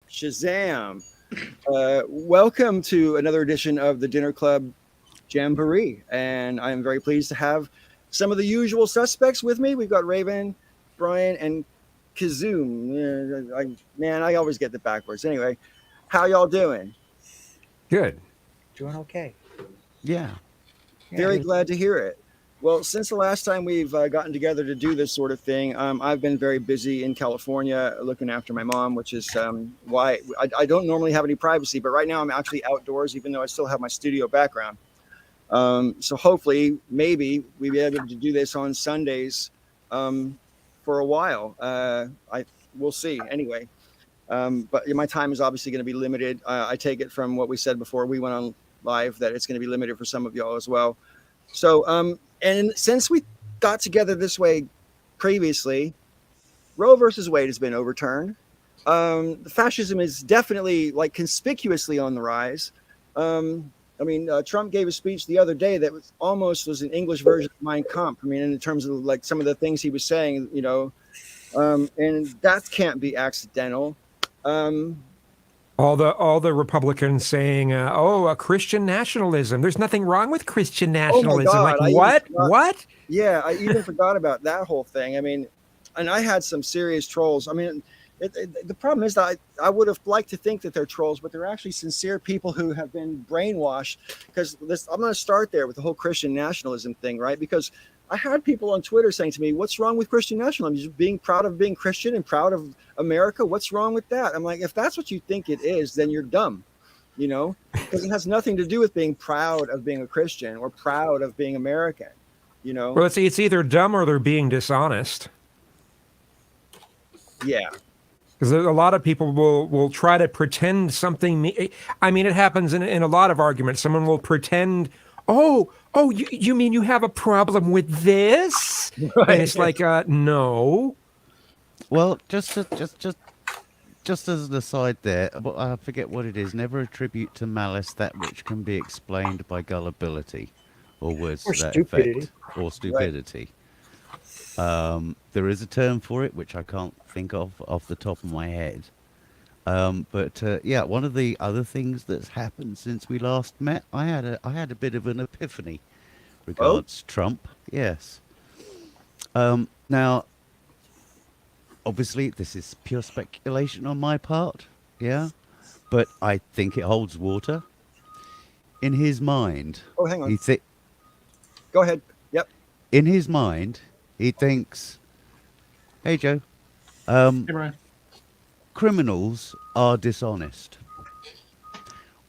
Shazam! Welcome to another edition of the Dinner Club Jamboree, and I am very pleased to have some of the usual suspects with me. We've got Raven, Brian, and Kazoom. I always get the backwards. Anyway, how y'all doing? Good. Doing okay. Yeah. Very glad to hear it. Well, since the last time we've gotten together to do this sort of thing, I've been very busy in California looking after my mom, which is why I don't normally have any privacy. But right now I'm actually outdoors, even though I still have my studio background. So hopefully, maybe we'll be able to do this on Sundays for a while. We'll see. Anyway, but my time is obviously going to be limited. I take it from what we said before we went on live that it's going to be limited for some of y'all as well. So, and since we got together this way previously, Roe versus Wade has been overturned. The fascism is definitely conspicuously on the rise. Trump gave a speech the other day that was an English version of Mein Kampf. I mean, in terms of some of the things he was saying, and that can't be accidental. All the Republicans saying, Christian nationalism. There's nothing wrong with Christian nationalism. Oh my God, what? What? Yeah, I even forgot about that whole thing. I mean, and I had some serious trolls. I mean, the problem is that I would have liked to think that they're trolls, but they're actually sincere people who have been brainwashed. Because I'm going to start there with the whole Christian nationalism thing, right? Because I had people on Twitter saying to me, "What's wrong with Christian nationalism? Just being proud of being Christian and proud of America. What's wrong with that?" I'm like, if that's what you think it is, then you're dumb, because it has nothing to do with being proud of being a Christian or proud of being American, Well, it's either dumb or they're being dishonest. Yeah. Because a lot of people will try to pretend something. I mean, it happens in a lot of arguments. Someone will pretend, you mean you have a problem with this? Right. And it's like, no. Well, just as an aside there, I forget what it is. Never attribute to malice that which can be explained by gullibility, or words to that effect, or stupidity. Right. There is a term for it, which I can't think of off the top of my head. But one of the other things that's happened since we last met, I had a bit of an epiphany regards Trump. Yes. Now, obviously, this is pure speculation on my part. Yeah, but I think it holds water. In his mind, hang on. Go ahead. Yep. In his mind, he thinks, "Hey, Joe. Hey, Brian. Criminals are dishonest.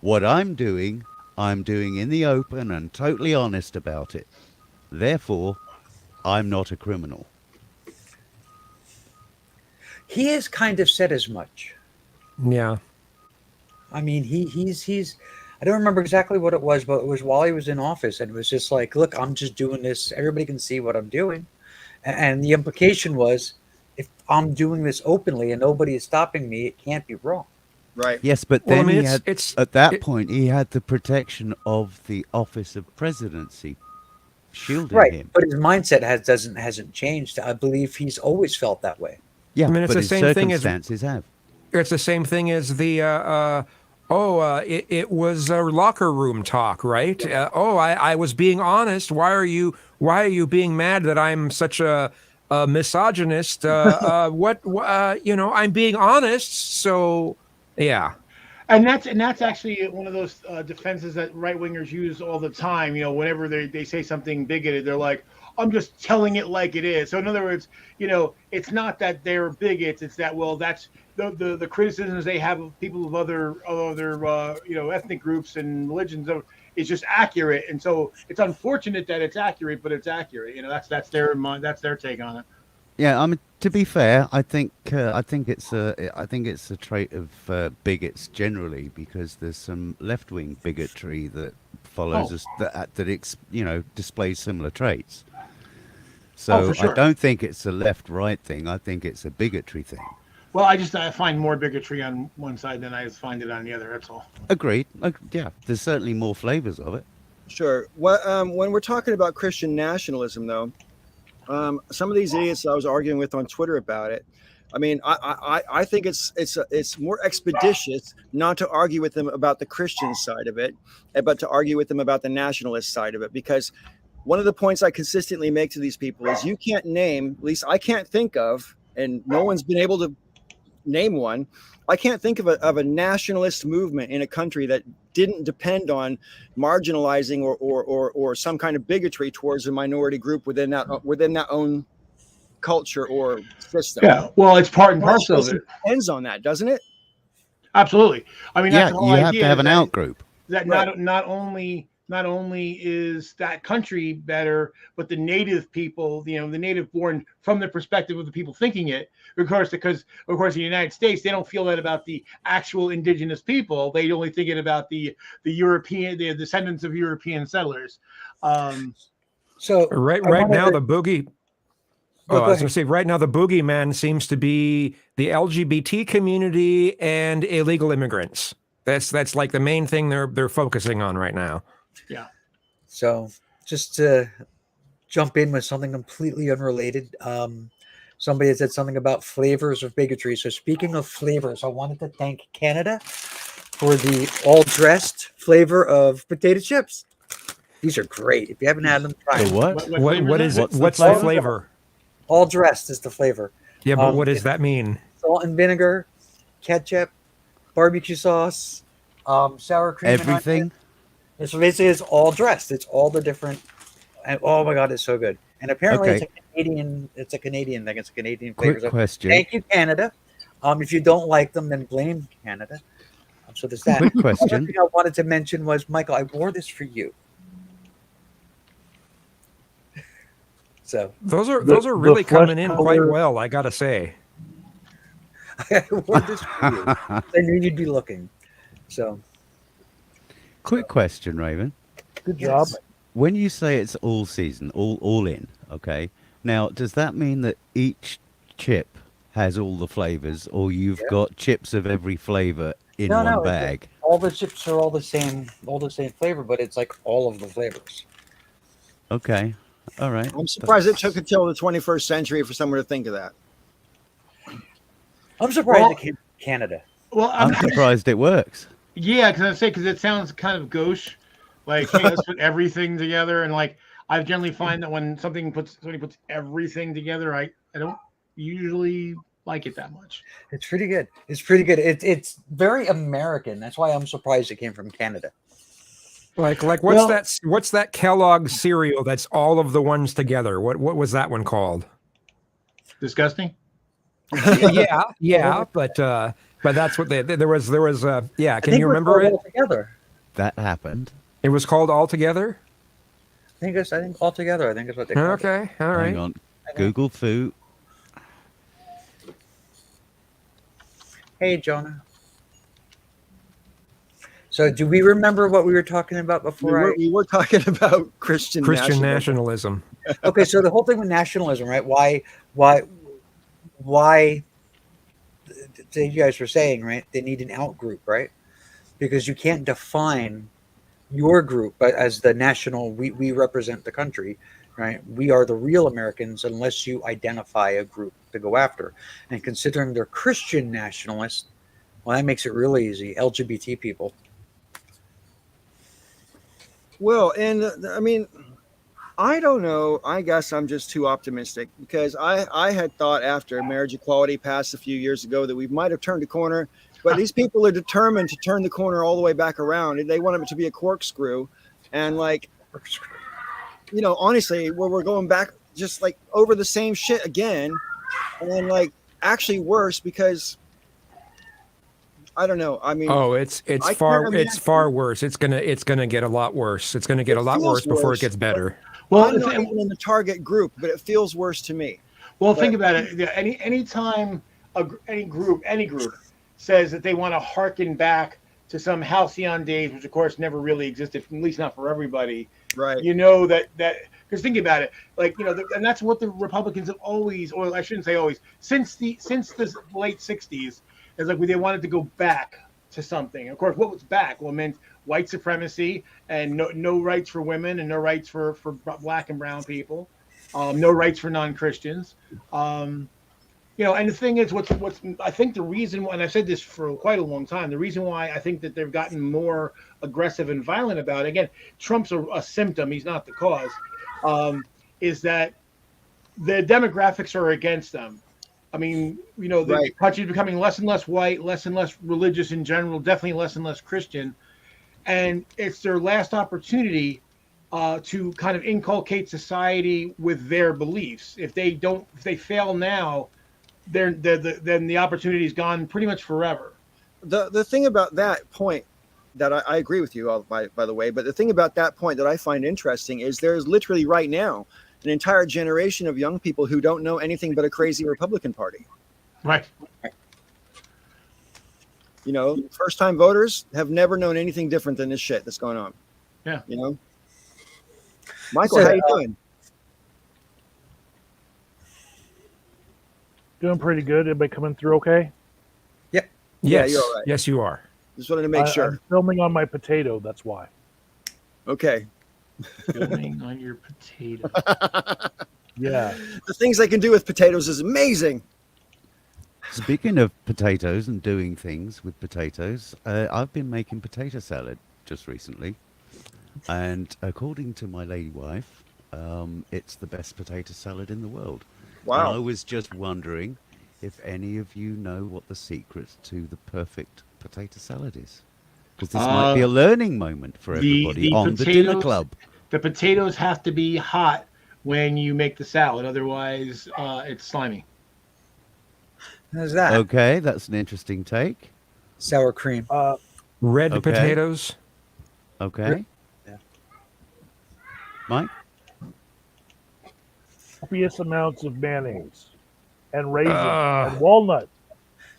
What I'm doing in the open and totally honest about it. Therefore, I'm not a criminal." He has kind of said as much. Yeah. I mean, he's. I don't remember exactly what it was, but it was while he was in office, and it was just like, look, I'm just doing this. Everybody can see what I'm doing, and the implication was, if I'm doing this openly and nobody is stopping me, it can't be wrong. Right. Yes, but then at that point, he had the protection of the office of presidency shielding him. But his mindset hasn't changed. I believe he's always felt that way. Yeah, I mean, it's but the his same circumstances have. It's the same thing as the it was locker room talk, right? I was being honest. Why are you being mad that I'm such a misogynist? I'm being honest. So yeah. And that's actually one of those defenses that right wingers use all the time. Whenever they say something bigoted, they're like, "I'm just telling it like it is." So in other words, it's not that they're bigots. It's that, well, that's the criticisms they have of people of other ethnic groups and religions is just accurate. And so it's unfortunate that it's accurate, but it's accurate. That's their take on it. Yeah, I mean, to be fair, I think it's a trait of bigots generally, because there's some left-wing bigotry that follows us that displays similar traits. So sure. I don't think it's a left-right thing. I think it's a bigotry thing. Well, I find more bigotry on one side than I find it on the other. That's all. Agreed. Yeah, there's certainly more flavors of it. Sure. When we're talking about Christian nationalism, though, some of these idiots I was arguing with on Twitter about it, I mean, I think it's more expeditious not to argue with them about the Christian side of it, but to argue with them about the nationalist side of it. Because one of the points I consistently make to these people is you can't name, at least I can't think of, and no one's been able to name one. I can't think of a nationalist movement in a country that didn't depend on marginalizing or some kind of bigotry towards a minority group within that own culture or system. Yeah, well, it's part and parcel of it. Depends on that, doesn't it? Absolutely. I mean, that's Yeah, the whole you have to idea. have is an that, out group. that Right. not only is that country better, but the native people, the native born from the perspective of the people thinking it, because in the United States, they don't feel that about the actual indigenous people. They only think it about the European, the descendants of European settlers. So Right, I right wanted now to- the boogie. No, Oh, I go was going ahead. to say, right now the boogeyman seems to be the LGBT community and illegal immigrants. That's like the main thing they're focusing on right now. Yeah. So just to jump in with something completely unrelated. Somebody had said something about flavors of bigotry. So speaking of flavors, I wanted to thank Canada for the all-dressed flavor of potato chips. These are great. If you haven't had them, try The them. what? What is it? What's the What's the flavor? flavor? All dressed is the flavor. Yeah, but what does It's that mean? salt and vinegar, ketchup, barbecue sauce, sour cream, and onion. Everything? So basically, it's all dressed. It's all the different. And oh my god, it's so good. And apparently, Okay. it's a Canadian. It's a Canadian thing. It's a Canadian Quick flavor. So question. thank you, Canada. If you don't like them, then blame Canada. So there's that. Quick The other question. thing I wanted to mention was, Michael, I wore this for you. So Those are The really flesh coming in color- quite well, I gotta say. I wore this for you. I knew you'd be looking. So Quick question, Raven. Good job. yes. When you say it's all season, all in, okay? Now, does that mean that each chip has all the flavors, or you've Yeah. got chips of every flavor in No, one no, it's- bag? all the chips are all the same flavor, but it's like all of the flavors. Okay. All right. I'm surprised it took until the 21st century for someone to think of that. I'm surprised Well- it came from Canada. Well, I'm surprised it works. yeah, because it sounds kind of gauche. Like, hey, let's put everything together, and like I generally find that when somebody puts everything together, I don't usually like it that much. It's pretty good. It's pretty good. It's very American. That's why I'm surprised it came from Canada. Like Well- what's that Kellogg cereal that's all of the ones together? What was that one called? Disgusting. yeah, but that's what there was yeah. I Can think you we're remember called it? All together. That happened. It was called All Together. I think all together. I think is what they call it. Okay, all right. Hang on. Google food. Hey, Jonah. So, do we remember what we were talking about before? We were talking about Christian Nationalism. Okay, so the whole thing with nationalism, right? Why? You guys were saying, right? They need an out group, right? Because you can't define your group as the national. We represent the country, right? We are the real Americans unless you identify a group to go after. And considering they're Christian nationalists, well, that makes it really easy. LGBT people. Well, and I mean, I don't know. I guess I'm just too optimistic because I had thought after marriage equality passed a few years ago that we might have turned a corner, but these people are determined to turn the corner all the way back around, and they want it to be a corkscrew. And like, honestly, where we're going back just like over the same shit again, and like actually worse because I don't know. I mean, Oh, it's I can't far imagine- far worse. It's gonna get a lot worse. It's gonna get a lot feels worse before worse, it gets better. Well, I'm the not thing- even in the target group, but it feels worse to me. Well, think about it. Yeah, any time any group says that they want to harken back to some halcyon days, which of course never really existed, at least not for everybody. Right. You know that because think about it, like and that's what the Republicans have always, or I shouldn't say always, since the late '60s, is like they wanted to go back to something. Of course, what was back? Well, it meant white supremacy and no rights for women and no rights for black and brown people, no rights for non-Christians. And the thing is, what's I think the reason why, and I've said this for quite a long time, the reason why I think that they've gotten more aggressive and violent about it, again, Trump's a symptom, he's not the cause, is that the demographics are against them. I mean, the Right. country's becoming less and less white, less and less religious in general, definitely less and less Christian, and it's their last opportunity to kind of inculcate society with their beliefs. If they fail now, then the opportunity's gone pretty much forever. The thing about that point that I agree with you, by the way, but the thing about that point that I find interesting is there's literally right now an entire generation of young people who don't know anything but a crazy Republican Party. Right. First-time voters have never known anything different than this shit that's going on. Yeah. Michael, So, how you doing? Doing pretty good. Everybody coming through okay? Yeah, Yes, you're all right. yes, you are. Just wanted to make sure. I'm filming on my potato, that's why. Okay. Filming on your potato. Yeah. The things they can do with potatoes is amazing. Speaking of potatoes and doing things with potatoes, I've been making potato salad just recently. And according to my lady wife, it's the best potato salad in the world. Wow. And I was just wondering if any of you know what the secret to the perfect potato salad is. Because this might be a learning moment for everybody on the dinner club. The potatoes have to be hot when you make the salad, otherwise it's slimy. How's that? Okay, that's an interesting take. Sour cream. Red Okay. potatoes. Okay. Yeah. Mike? Copious amounts of mayonnaise and raisins and walnut.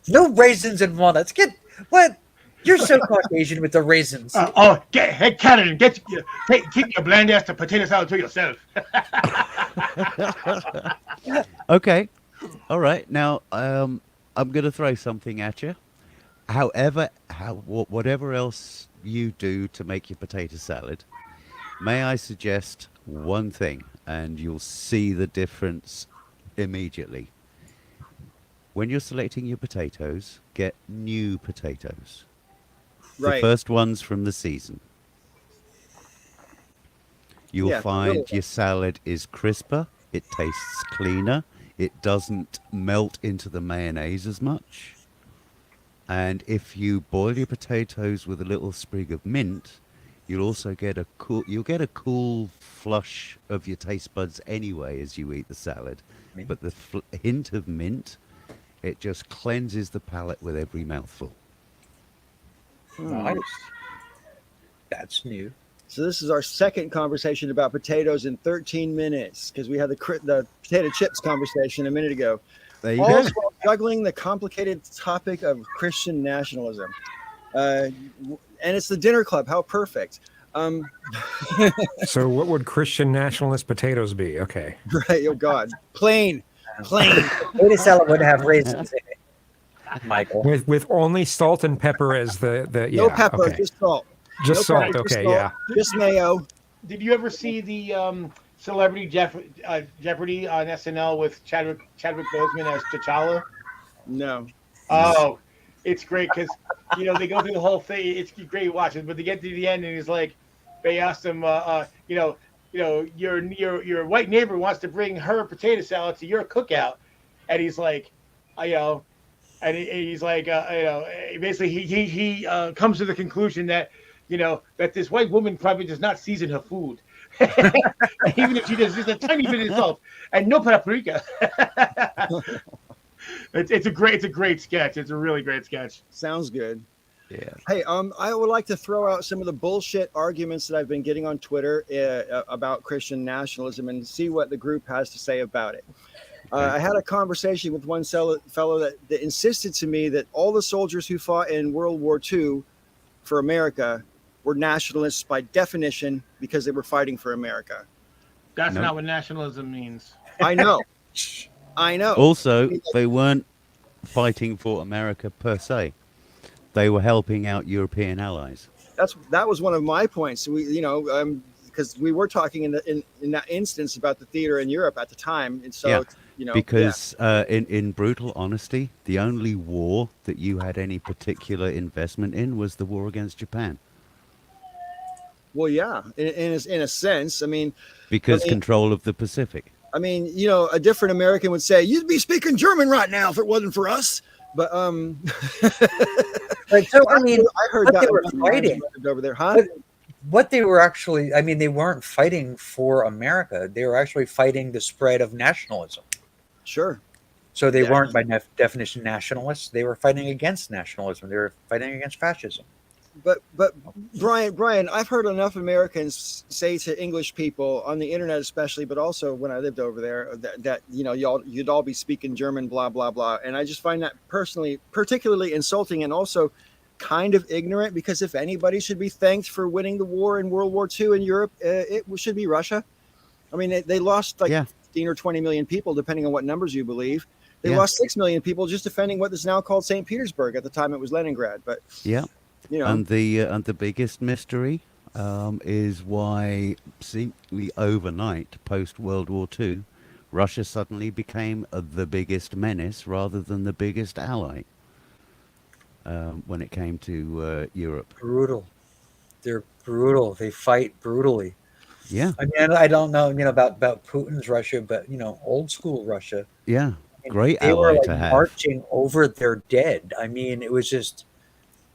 No raisins and walnuts. What? You're so Caucasian with the raisins. Hey, Cannon, keep your bland ass to potato salad to yourself. Okay. All right. Now, I'm going to throw something at you. Whatever else you do to make your potato salad, may I suggest one thing, and you'll see the difference immediately. When you're selecting your potatoes, get new potatoes. Right. The first ones from the season. You'll Yeah, find really. your salad is crisper, it tastes cleaner, it doesn't melt into the mayonnaise as much. And if you boil your potatoes with a little sprig of mint, you'll also get a cool flush of your taste buds anyway as you eat the salad. Mint. But the hint of mint, it just cleanses the palate with every mouthful. Nice. That's new. So this is our second conversation about potatoes in 13 minutes because we had the potato chips conversation a minute ago. There you All go. while juggling the complicated topic of Christian nationalism. And it's the dinner club. How perfect. So what would Christian nationalist potatoes be? Okay. Right. Oh, God. Plain. Potato salad would have raisins in it. Michael. With only salt and pepper as the No yeah, pepper, okay. just salt. Just No salt. pepper, just Okay, salt, yeah. Just mayo. Did you ever see the Celebrity Jeopardy on SNL with Chadwick Boseman as T'Challa? No. Oh, it's great because they go through the whole thing. It's great watching, but they get to the end and he's like, they asked him, your white neighbor wants to bring her potato salad to your cookout, and he's like, and he's like, basically he comes to the conclusion that that this white woman probably does not season her food, even if she does just a tiny bit of salt and no paprika. It's a great sketch. It's a really great sketch. Sounds good. Yeah. Hey, I would like to throw out some of the bullshit arguments that I've been getting on Twitter about Christian nationalism and see what the group has to say about it. I had a conversation with one fellow that insisted to me that all the soldiers who fought in World War II for America were nationalists by definition because they were fighting for America. That's Nope. not what nationalism means. I know. I know. Also, they weren't fighting for America per se. They were helping out European allies. That was one of my points. Because we were talking in that instance about the theater in Europe at the time, and so Yeah. You know, yeah. Because in brutal honesty, the only war that you had any particular investment in was the war against Japan. Well, yeah, in a sense. I Because mean, control of the Pacific. you know, a different American would say, "You'd be speaking German right now if it wasn't for us." But Right. So I mean, I heard what that they were along the lines fighting, when I lived over there, huh? what, what they were actually, I mean, they weren't fighting for America. They were actually fighting the spread of nationalism. Sure. So they Yeah. weren't by definition nationalists. They were fighting against nationalism. They were fighting against fascism. But Brian, I've heard enough Americans say to English people on the internet, especially, but also when I lived over there, that you know, you'd all be speaking German, blah blah blah, and I just find that personally particularly insulting and also kind of ignorant, because if anybody should be thanked for winning the war in World War II in Europe, it should be Russia. I mean, they lost like Yeah. 15 or 20 million people, depending on what numbers you believe. They Yeah. lost 6 million people just defending what is now called St. Petersburg. At the time, it was Leningrad, but Yeah. you know. And the biggest mystery is why, seemingly overnight, post World War II, Russia suddenly became the biggest menace rather than the biggest ally when it came to Europe. Brutal. They're brutal. They fight brutally. Yeah, I mean, I don't know, about Putin's Russia, but old school Russia. yeah, I mean, great they were ally like to have. marching over their dead. I mean, it was just,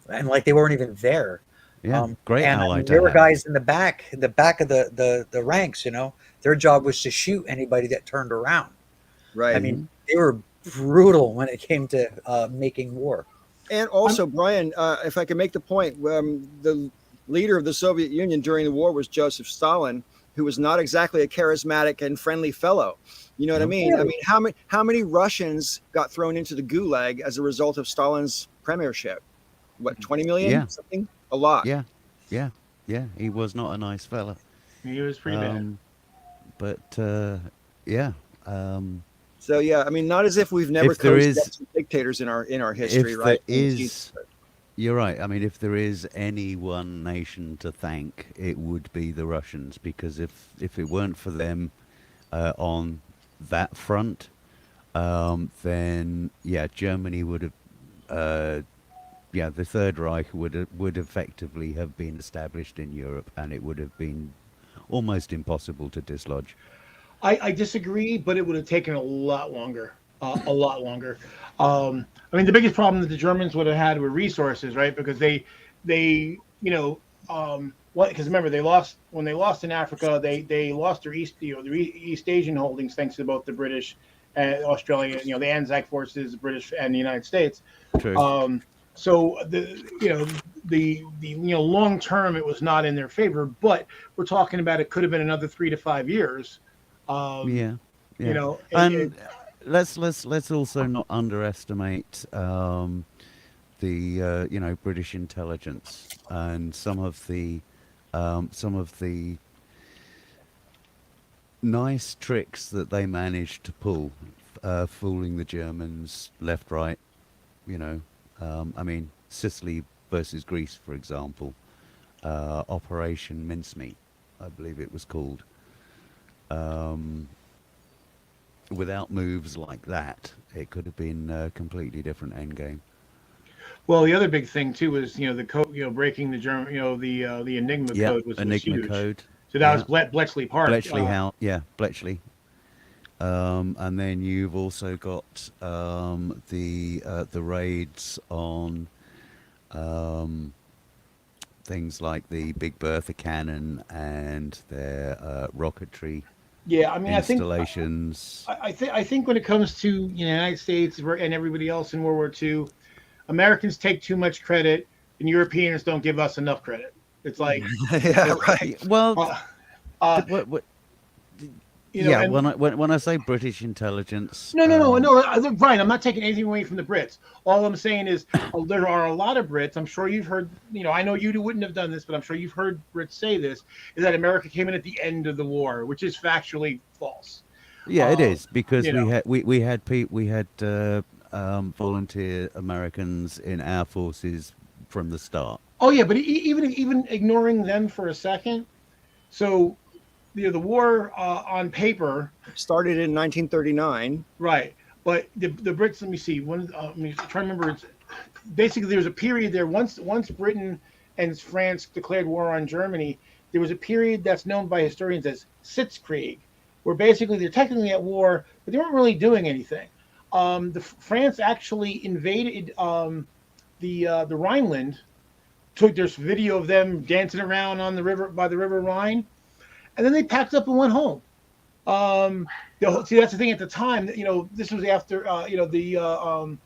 and like they weren't even there. Yeah, great And I ally mean, to there were have. guys in the back of the ranks. Their job was to shoot anybody that turned around. Right. I mean, they were brutal when it came to making war. And also, Brian, if I can make the point, the leader of the Soviet Union during the war was Joseph Stalin, who was not exactly a charismatic and friendly fellow. You know what I mean? I mean, how many Russians got thrown into the gulag as a result of Stalin's premiership? What, 20 million? Yeah. Something? A lot. Yeah, yeah, yeah. He was not a nice fella. He was pretty bad. But yeah. So yeah, I mean, not as if we've never If there coached is- some dictators in our history, If right? there is, you're right. I mean, if there is any one nation to thank, it would be the Russians, because if it weren't for them on that front, then yeah, Germany would have, yeah, the Third Reich would effectively have been established in Europe, and it would have been almost impossible to dislodge. I disagree, but it would have taken a lot longer. A lot longer. I mean, the biggest problem that the Germans would have had were resources, right? Because they because remember when they lost in Africa, they lost their East Asian holdings thanks to both the British and Australia, the Anzac forces, the British and the United States. True. So the long term it was not in their favor, but we're talking about it could have been another 3 to 5 years. Yeah. Yeah. And let's also not underestimate the British intelligence and some of the nice tricks that they managed to pull, fooling the Germans left, right. I mean, Sicily versus Greece, for example, Operation Mincemeat, I believe it was called. Without moves like that, it could have been a completely different endgame. well, the other big thing too was the code, breaking the German, the Enigma Yeah, code was Enigma huge. code. So that Yeah. was Bletchley Park. Bletchley House, yeah, Bletchley. And then you've also got the raids on things like the Big Bertha cannon and their rocketry Yeah, I mean, installations. I think when it comes to the United States and everybody else in World War II, Americans take too much credit, and Europeans don't give us enough credit. It's like, Yeah, right. Well, what, yeah. and- When I say British intelligence, no, Brian, I'm not taking anything away from the Brits. All I'm saying is there are a lot of Brits. I'm sure you've heard. I know you wouldn't have done this, but I'm sure you've heard Brits say this: is that America came in at the end of the war, which is factually false. Yeah, it is, because you we know. we had volunteer Americans in our forces from the start. Oh yeah, but even ignoring them for a second, so the war on paper, Started in 1939. right? But the Brits. Let me see. Let me try to remember. It's basically there was a period there once Britain and France declared war on Germany. There was a period that's known by historians as Sitzkrieg, where basically they're technically at war, but they weren't really doing anything. France actually invaded the Rhineland. There's video of them dancing around on the river by the River Rhine, and then they packed up and went home. See, that's the thing at the time. This was after the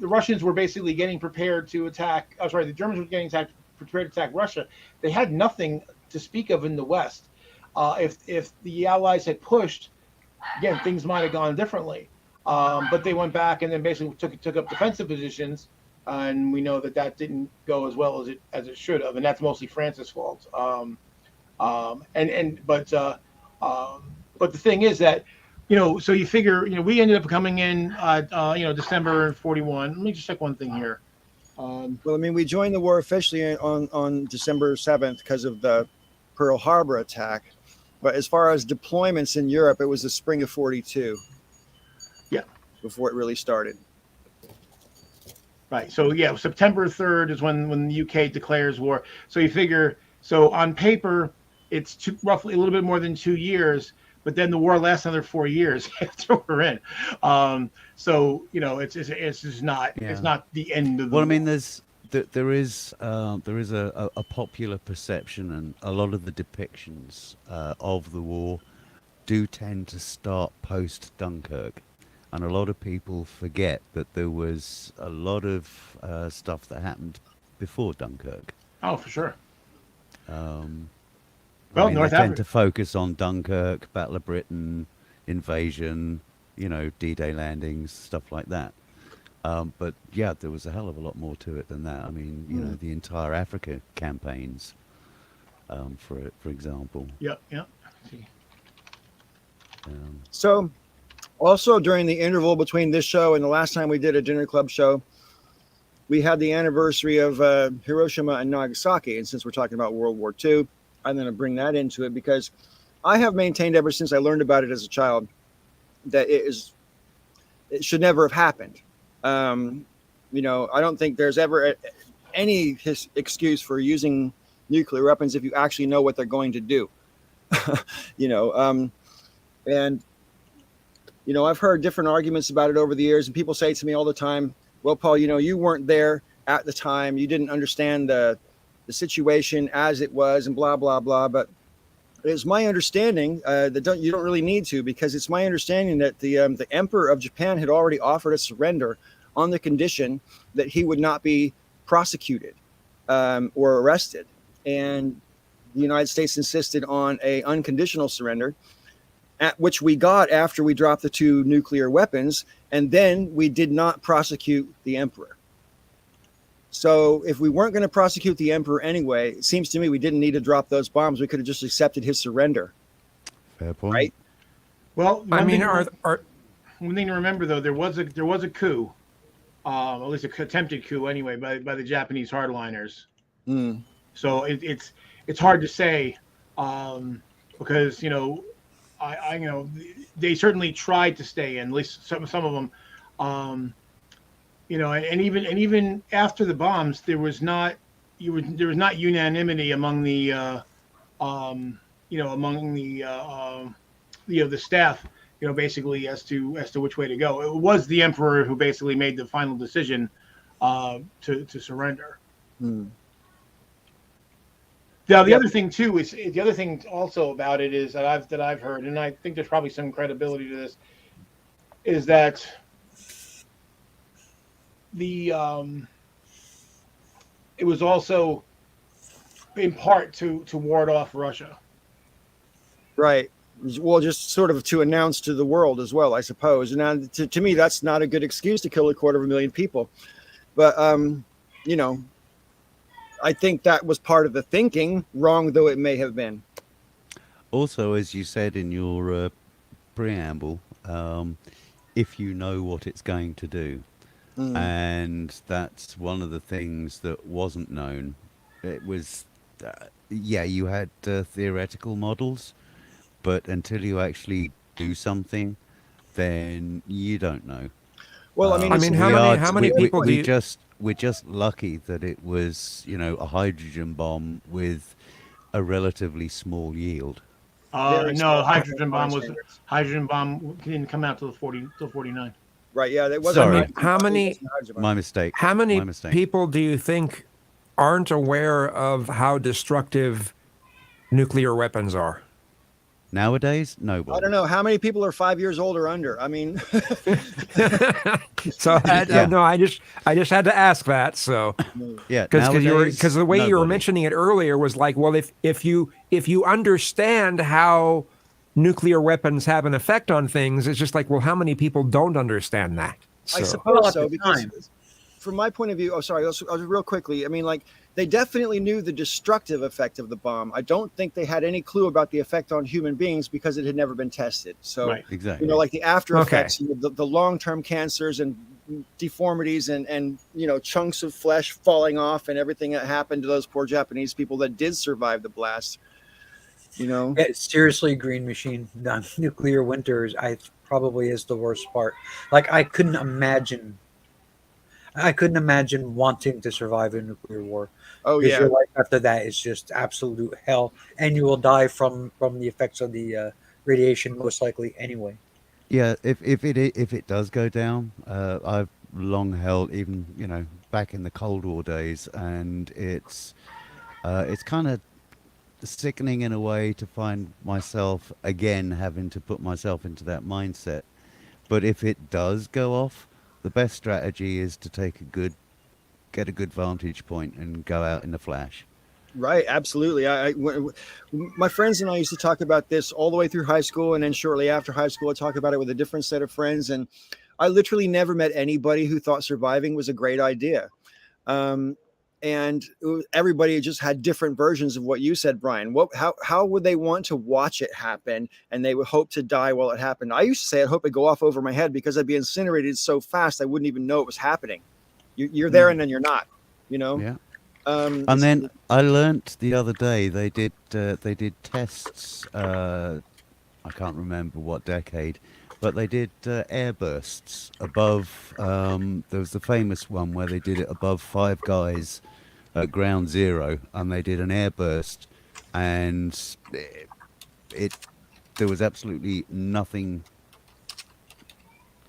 Russians were basically getting prepared to attack. Sorry, the Germans were getting prepared to attack Russia. They had nothing to speak of in the West. If the Allies had pushed, again, things might have gone differently. But they went back and then basically took up defensive positions, and we know that didn't go as well as it should have, and that's mostly France's fault. But the thing is that, so you figure, we ended up coming in, December 41. Let me just check one thing here. Well, I mean, we joined the war officially on December 7th because of the Pearl Harbor attack. But as far as deployments in Europe, it was the spring of 42. Yeah. Before it really started. Right. So, yeah, September 3rd is when the UK declares war. So you figure, so on paper, it's roughly a little bit more than 2 years, but then the war lasts another 4 years after we're in. So it's just not it's not the end of the. Well, I mean, there is a popular perception, and a lot of the depictions of the war do tend to start post Dunkirk, and a lot of people forget that there was a lot of stuff that happened before Dunkirk. Oh, for sure. Well, North they tend Africa. to focus on Dunkirk, Battle of Britain, invasion, D-Day landings, stuff like that. But yeah, there was a hell of a lot more to it than that. I mean, the entire Africa campaigns, for example. Yep. So, also during the interval between this show and the last time we did a dinner club show, we had the anniversary of Hiroshima and Nagasaki. And since we're talking about World War II, I'm going to bring that into it because I have maintained ever since I learned about it as a child that it should never have happened. I don't think there's ever any excuse for using nuclear weapons if you actually know what they're going to do. I've heard different arguments about it over the years, and people say to me all the time, well, Paul, you weren't there at the time. You didn't understand the situation as it was and blah, blah, blah. But it's my understanding that you don't really need to, because it's my understanding that the Emperor of Japan had already offered a surrender on the condition that he would not be prosecuted or arrested. And the United States insisted on an unconditional surrender, at which we got after we dropped the 2 nuclear weapons. And then we did not prosecute the Emperor. So if we weren't going to prosecute the Emperor anyway, it seems to me we didn't need to drop those bombs. We could have just accepted his surrender. Fair point. Right? Well, I mean, one thing to remember, though, there was a coup, at least an attempted coup anyway, by the Japanese hardliners. So it's hard to say, because they certainly tried to stay in, at least some of them. And even after the bombs, there was not unanimity among the the staff, basically as to which way to go. It was the Emperor who basically made the final decision to surrender. Now, the other thing too is the other thing also about it is that I've heard, and I think there's probably some credibility to this, is that it was also in part to ward off Russia. Right. Well, just sort of to announce to the world as well, I suppose. And to me, that's not a good excuse to kill 250,000 people. But, I think that was part of the thinking, wrong though it may have been. Also, as you said in your preamble, if you know what it's going to do. And that's one of the things that wasn't known. It was yeah, you had theoretical models, but until you actually do something, then you don't know. Well, I mean, I it's mean, a how We very, many are how it's a many very people do point. you? we're just lucky that it was, a hydrogen bomb with a relatively small yield. Very No, small for fine standards. hydrogen bomb didn't come out till 49. Right? Yeah, that I wasn't a mean, Sorry, hydrogen bomb. It wasn't a hydrogen bomb. my mistake. how My many mistake. people do you think aren't aware of how destructive nuclear weapons are? Nowadays, I don't nobody. know how many people are 5 years old or under. I mean, So Yeah, no, I just had to ask that. So yeah. because Nowadays, the way you were nobody. mentioning it earlier was like, well, if you understand how nuclear weapons have an effect on things, it's just like, well, how many people don't understand that? I So Well, suppose at the so because time, from my point of view, oh, sorry, real quickly. I mean, like they definitely knew the destructive effect of the bomb. I don't think they had any clue about the effect on human beings because it had never been tested. So, Right. Exactly. like the after okay, effects, the long-term cancers and deformities and chunks of flesh falling off and everything that happened to those poor Japanese people that did survive the blast. You know, yeah, seriously, Green Machine, nuclear winters, probably is the worst part. Like I couldn't imagine wanting to survive a nuclear war oh because yeah, your life after that is just absolute hell, and you will die from the effects of the radiation most likely anyway. Yeah, if it does go down, I've long held, even back in the Cold War days, and it's kind of sickening in a way to find myself again having to put myself into that mindset. But if it does go off, the best strategy is to get a good vantage point and go out in a flash. right, absolutely. My friends and I used to talk about this all the way through high school, and then shortly after high school, I talk about it with a different set of friends, and I literally never met anybody who thought surviving was a great idea. Um, and everybody just had different versions of what you said, Brian. How would they want to watch it happen, and they would hope to die while it happened? I used to say I'd hope it go off over my head because I'd be incinerated so fast I wouldn't even know it was happening. You're there and then you're not. You know, Yeah. And it's then I learnt the other day they did tests. I can't remember what decade, but they did air bursts above. There was the famous one where they did it above Five Guys at Ground Zero, and they did an air burst, and it there was absolutely nothing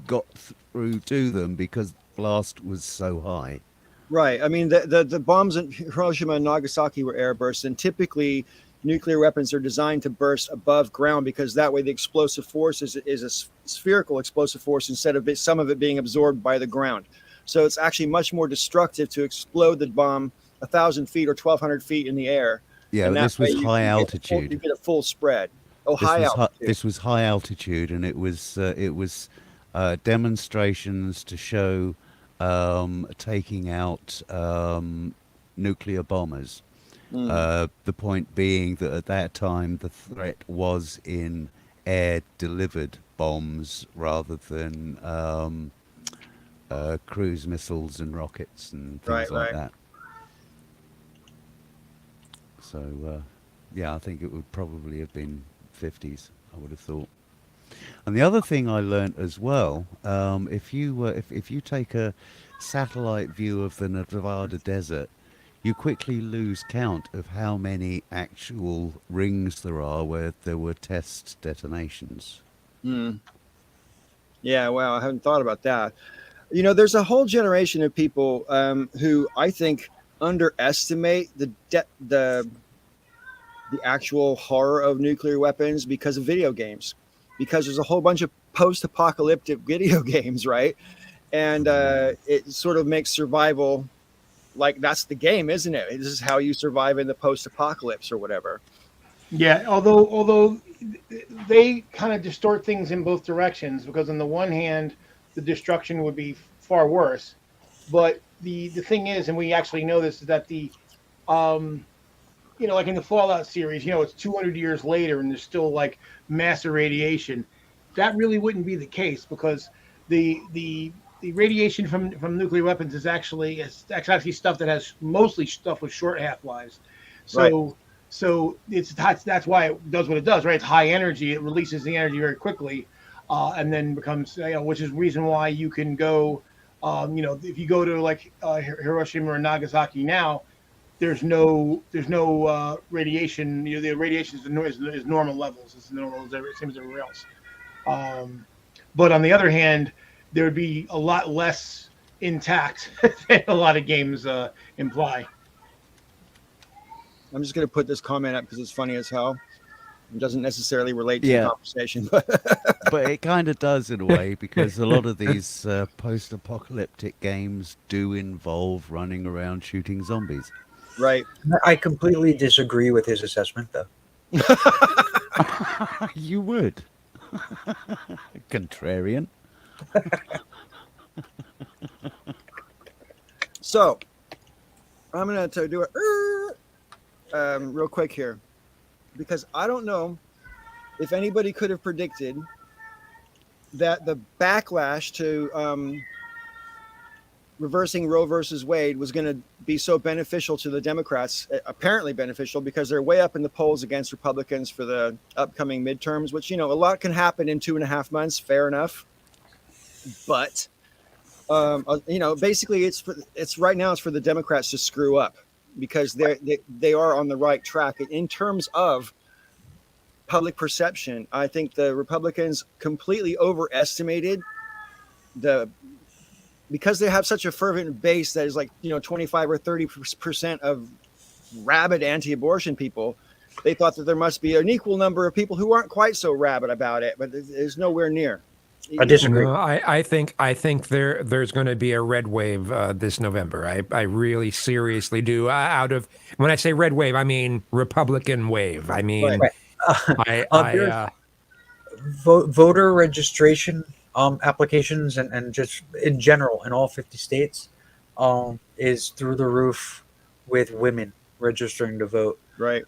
got through to them because blast was so high. right. I mean, the bombs in Hiroshima and Nagasaki were airbursts, and typically nuclear weapons are designed to burst above ground because that way the explosive force is a spherical explosive force instead of some of it being absorbed by the ground. So it's actually much more destructive to explode the bomb 1,000 feet or 1,200 feet in the air, Yeah, and but that this way was high you altitude. get a full spread. Oh, high altitude. This was high altitude, and it was demonstrations to show taking out nuclear bombers. Mm, The point being that at that time the threat was in air delivered bombs rather than cruise missiles and rockets and right, things like right. that. So yeah, I think it would probably have been 50s. I would have thought. And the other thing I learnt as well, if you take a satellite view of the Nevada desert, you quickly lose count of how many actual rings there are where there were test detonations. Mm. Yeah, wow, I haven't thought about that. There's a whole generation of people who I think underestimate the actual horror of nuclear weapons because of video games, because there's a whole bunch of post-apocalyptic video games, right? And it sort of makes survival like that's the game, isn't it? This is how you survive in the post-apocalypse or whatever. Yeah, although they kind of distort things in both directions because on the one hand, the destruction would be far worse, but the thing is, and we actually know this, is that the um like in the Fallout series, it's 200 years later and there's still like mass irradiation. That really wouldn't be the case because the radiation from nuclear weapons is actually stuff that has mostly stuff with short half lives. So that's why it does what it does, right? It's high energy. It releases the energy very quickly, and then becomes, which is reason why you can go, if you go to like Hiroshima or Nagasaki now, there's no radiation. The radiation is normal levels. It's normal as same as everywhere else. Um, but on the other hand, there would be a lot less intact than a lot of games imply. I'm just going to put this comment up because it's funny as hell. It doesn't necessarily relate to the Yeah. conversation, But it kind of does in a way, because a lot of these post-apocalyptic games do involve running around shooting zombies. right. I completely disagree with his assessment, though. You would. Contrarian. So I'm going to do it real quick here, because I don't know if anybody could have predicted that the backlash to reversing Roe versus Wade was going to be so beneficial to the Democrats, apparently beneficial, because they're way up in the polls against Republicans for the upcoming midterms, which, a lot can happen in 2.5 months. Fair enough. But, basically it's right now it's for the Democrats to screw up, because they are on the right track in terms of public perception. I think the Republicans completely overestimated because they have such a fervent base that is like 25 or 30% of rabid anti-abortion people. They thought that there must be an equal number of people who aren't quite so rabid about it, but there's nowhere near. I disagree. No, I think there's going to be a red wave this November. I really seriously do. When I say red wave, I mean Republican wave. I mean, Right. I Voter registration applications and just in general in all 50 states is through the roof with women registering to vote. Right.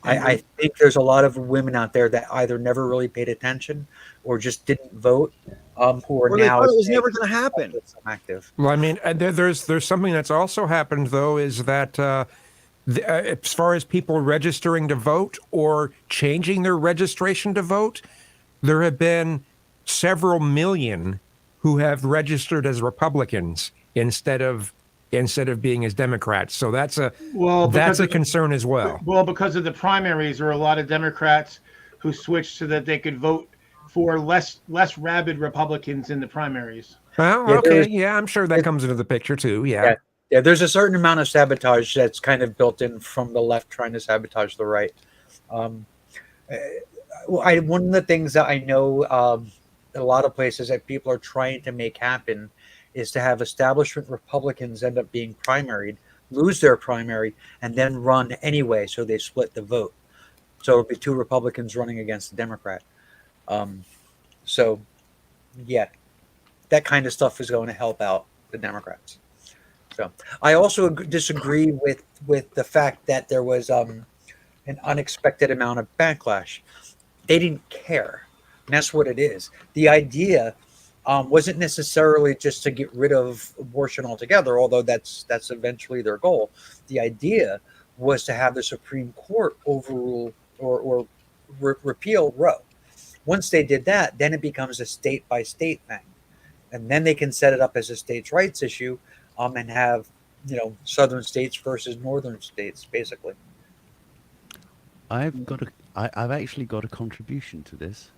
I think there's a lot of women out there that either never really paid attention or just didn't vote, who are Or they now thought it was never going to happen. active. Well, I mean, there's something that's also happened though, is that as far as people registering to vote or changing their registration to vote, there have been several million who have registered as Republicans instead of being as Democrats. So that's a concern as well. Well, because of the primaries, there are a lot of Democrats who switched so that they could vote for less rabid Republicans in the primaries. Well, Yeah, okay, I'm sure that comes into the picture too. Yeah. Yeah, there's a certain amount of sabotage that's kind of built in from the left trying to sabotage the right. One of the things that I know a lot of places that people are trying to make happen is to have establishment Republicans end up being primaried, lose their primary, and then run anyway, so they split the vote. So it'll be two Republicans running against a Democrat. So, yeah, that kind of stuff is going to help out the Democrats. So I also disagree with the fact that there was an unexpected amount of backlash. They didn't care. And that's what it is. The idea wasn't necessarily just to get rid of abortion altogether, although that's eventually their goal. The idea was to have the Supreme Court overrule or repeal Roe. Once they did that, then it becomes a state-by-state thing. And then they can set it up as a states' rights issue and have, southern states versus northern states, basically. I've actually got a contribution to this.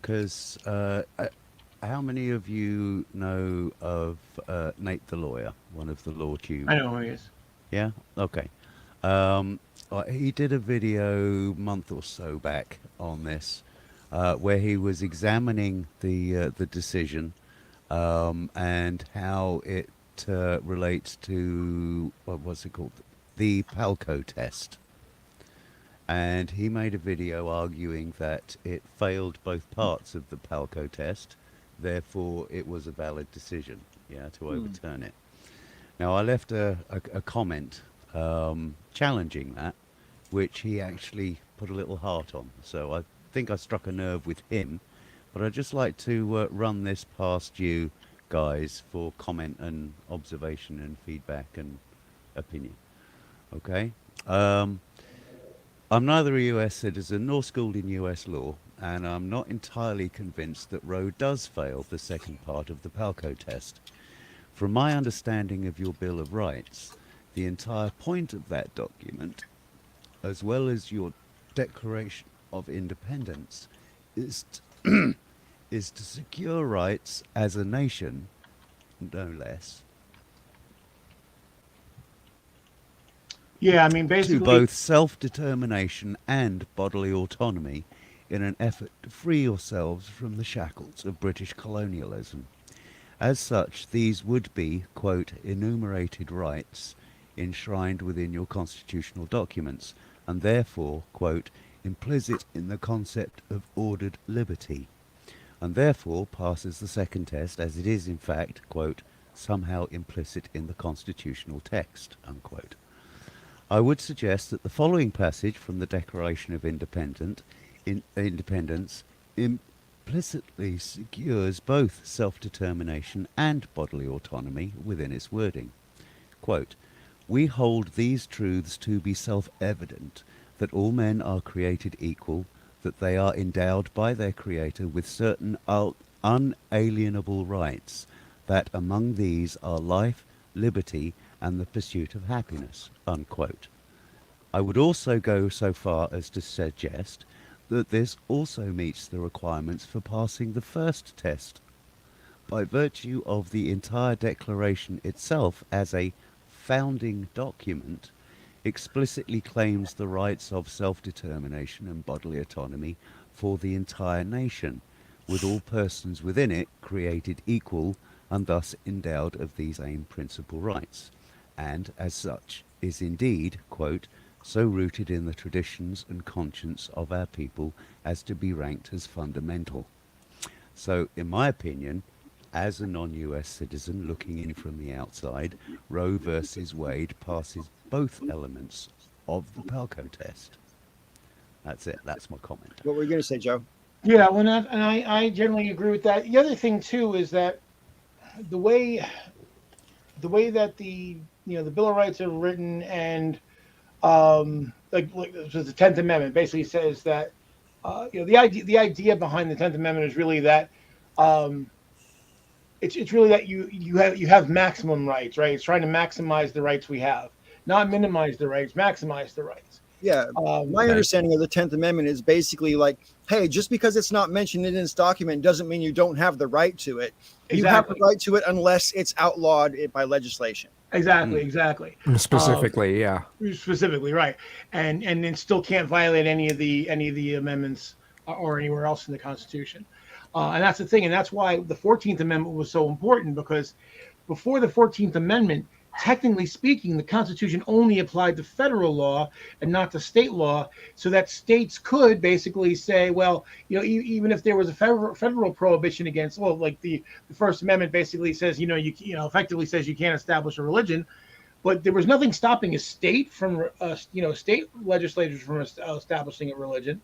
Because how many of you know of Nate the lawyer, one of the law tubes? I know who he is. Yeah. Okay. He did a video a month or so back on this, where he was examining the decision and how it relates to what's it called, the Palco test. And he made a video arguing that it failed both parts of the Palco test, therefore it was a valid decision, to overturn it. Now, I left a comment challenging that, which he actually put a little heart on. So I think I struck a nerve with him, but I'd just like to run this past you guys for comment and observation and feedback and opinion. Okay? Um, I'm neither a US citizen nor schooled in US law, and I'm not entirely convinced that Roe does fail the second part of the Palco test. From my understanding of your Bill of Rights, the entire point of that document, as well as your Declaration of Independence, is is to secure rights as a nation, no less, Yeah, I mean, to basically, both self-determination and bodily autonomy in an effort to free yourselves from the shackles of British colonialism. As such, these would be, quote, enumerated rights enshrined within your constitutional documents, and therefore, quote, implicit in the concept of ordered liberty, and therefore passes the second test as it is, in fact, quote, somehow implicit in the constitutional text, unquote. I would suggest that the following passage from the Declaration of Independence implicitly secures both self-determination and bodily autonomy within its wording. Quote, we hold these truths to be self-evident, that all men are created equal, that they are endowed by their Creator with certain unalienable rights, that among these are life, liberty, and the pursuit of happiness, unquote. I would also go so far as to suggest that this also meets the requirements for passing the first test, by virtue of the entire declaration itself as a founding document explicitly claims the rights of self-determination and bodily autonomy for the entire nation, with all persons within it created equal and thus endowed of these same principal rights, and as such is indeed, quote, so rooted in the traditions and conscience of our people as to be ranked as fundamental. So, in my opinion, as a non-US citizen looking in from the outside, Roe versus Wade passes both elements of the Palco test. That's it. That's my comment. What were you going to say, Joe? yeah, when that, and I generally agree with that. The other thing too is that the way that the Bill of Rights are written, and like so the 10th Amendment basically says that the idea behind the 10th Amendment is really that um, it's really that you have maximum rights, right? It's trying to maximize the rights we have, not minimize the rights, maximize the rights. Yeah, my Okay. understanding of the 10th Amendment is basically like, hey, just because it's not mentioned in this document doesn't mean you don't have the right to it. You have the Exactly. right to it unless it's outlawed by legislation. Exactly, exactly. Specifically, yeah. Specifically, right, and then still can't violate any of the amendments or anywhere else in the Constitution. And that's the thing, and that's why the 14th Amendment was so important, because before the 14th Amendment, technically speaking, the Constitution only applied to federal law and not to state law, so that states could basically say, well, even if there was a federal prohibition against, well, like the First Amendment basically says, effectively says you can't establish a religion, but there was nothing stopping a state from, state legislators from establishing a religion.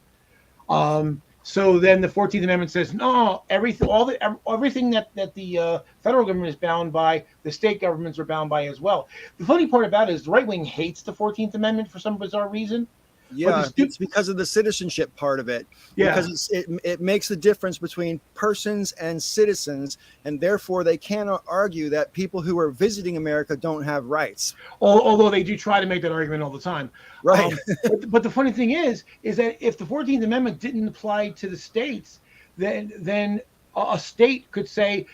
So then the 14th Amendment says, no, everything that the federal government is bound by, the state governments are bound by as well. The funny part about it is the right wing hates the 14th Amendment for some bizarre reason. Yeah, it's because of the citizenship part of it. Yeah. Because it makes the difference between persons and citizens, and therefore they cannot argue that people who are visiting America don't have rights. Although they do try to make that argument all the time. Right. But the funny thing is that if the 14th Amendment didn't apply to the states, then a state could say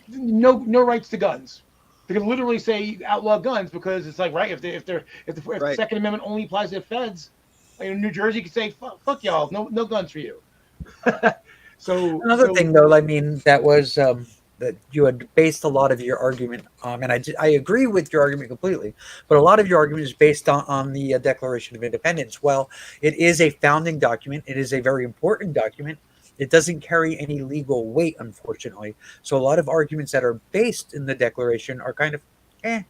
no rights to guns. They could literally say outlaw guns, because it's like, right, if the Right. Second Amendment only applies to the feds, New Jersey could say fuck y'all, no guns for you. Another thing, though, I mean, that was that you had based a lot of your argument, and I agree with your argument completely, but a lot of your argument is based on the Declaration of Independence. Well, it is a founding document. It is a very important document. It doesn't carry any legal weight, unfortunately. So a lot of arguments that are based in the Declaration are kind of, eh.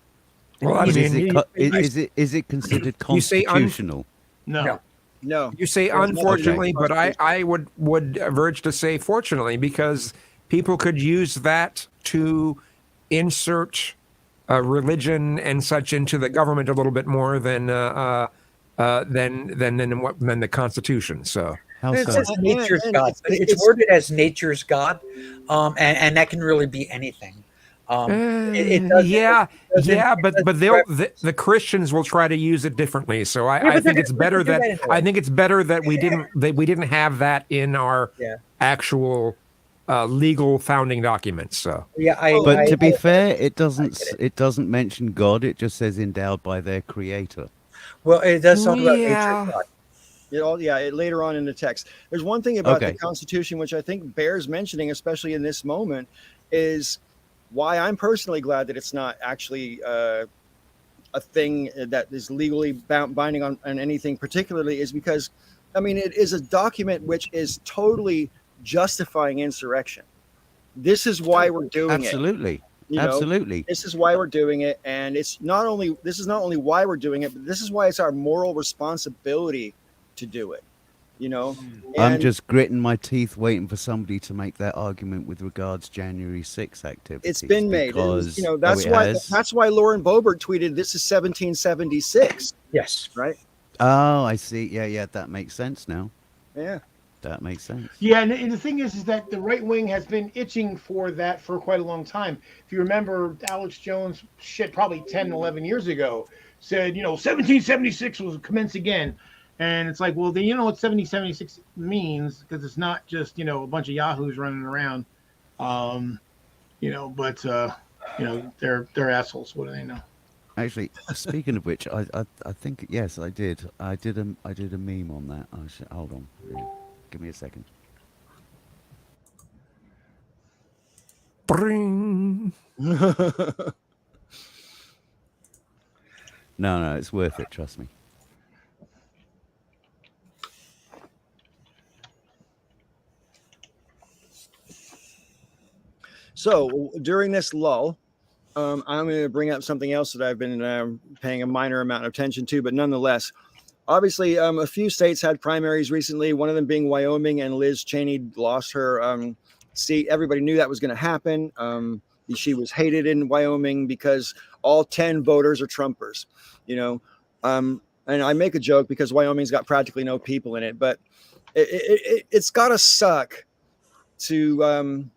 Well, I mean, Is it considered You say constitutional? No. No. You say There's nothing unfortunately, in the but I Constitution. would verge to say fortunately, because people could use that to insert religion and such into the government a little bit more than than the Constitution. So How It so? says nature's and God. It's worded as nature's God, and that can really be anything. It doesn't. yeah, It doesn't. yeah, It but doesn't the Christians will try to use it differently. So Yeah, I but think it's they're better gonna do that that anyway. I think it's better that we didn't have that in our Yeah. actual legal founding documents. So Yeah, But to be I fair, it get it. doesn't mention God. It just says endowed by their creator. Well, it does talk about nature's yeah, God. Later on in the text. There's one thing about the Okay. Constitution which I think bears mentioning, especially in this moment, is why I'm personally glad that it's not actually a thing that is legally binding on anything particularly, is because, I mean, it is a document which is totally justifying insurrection. This is why we're doing it. Absolutely. You know, Absolutely. this is why we're doing it, and this is not only why we're doing it, but this is why it's our moral responsibility to do it. You know, I'm and just gritting my teeth waiting for somebody to make that argument with regards January 6th activities. it's been made. Because, That's it why has? Lauren Boebert tweeted, "This is 1776." Yes. Right? Oh, I see. Yeah, that makes sense now. Yeah. That makes sense. Yeah, and the thing is that the right wing has been itching for that for quite a long time. If you remember, Alex Jones, probably 10, 11 years ago, said, 1776 will commence again. And it's like, well, then you know what 1776 means, because it's not just, a bunch of yahoos running around. But they're assholes. What do they know? Actually, speaking of which, I think yes, I did. I did a meme on that. Hold on. Give me a second. Bring. No, it's worth it. Trust me. So during this lull, I'm going to bring up something else that I've been paying a minor amount of attention to, but nonetheless, obviously, a few states had primaries recently, one of them being Wyoming, and Liz Cheney lost her seat. Everybody knew that was going to happen. She was hated in Wyoming because all 10 voters are Trumpers, and I make a joke because Wyoming's got practically no people in it, but it's got to suck to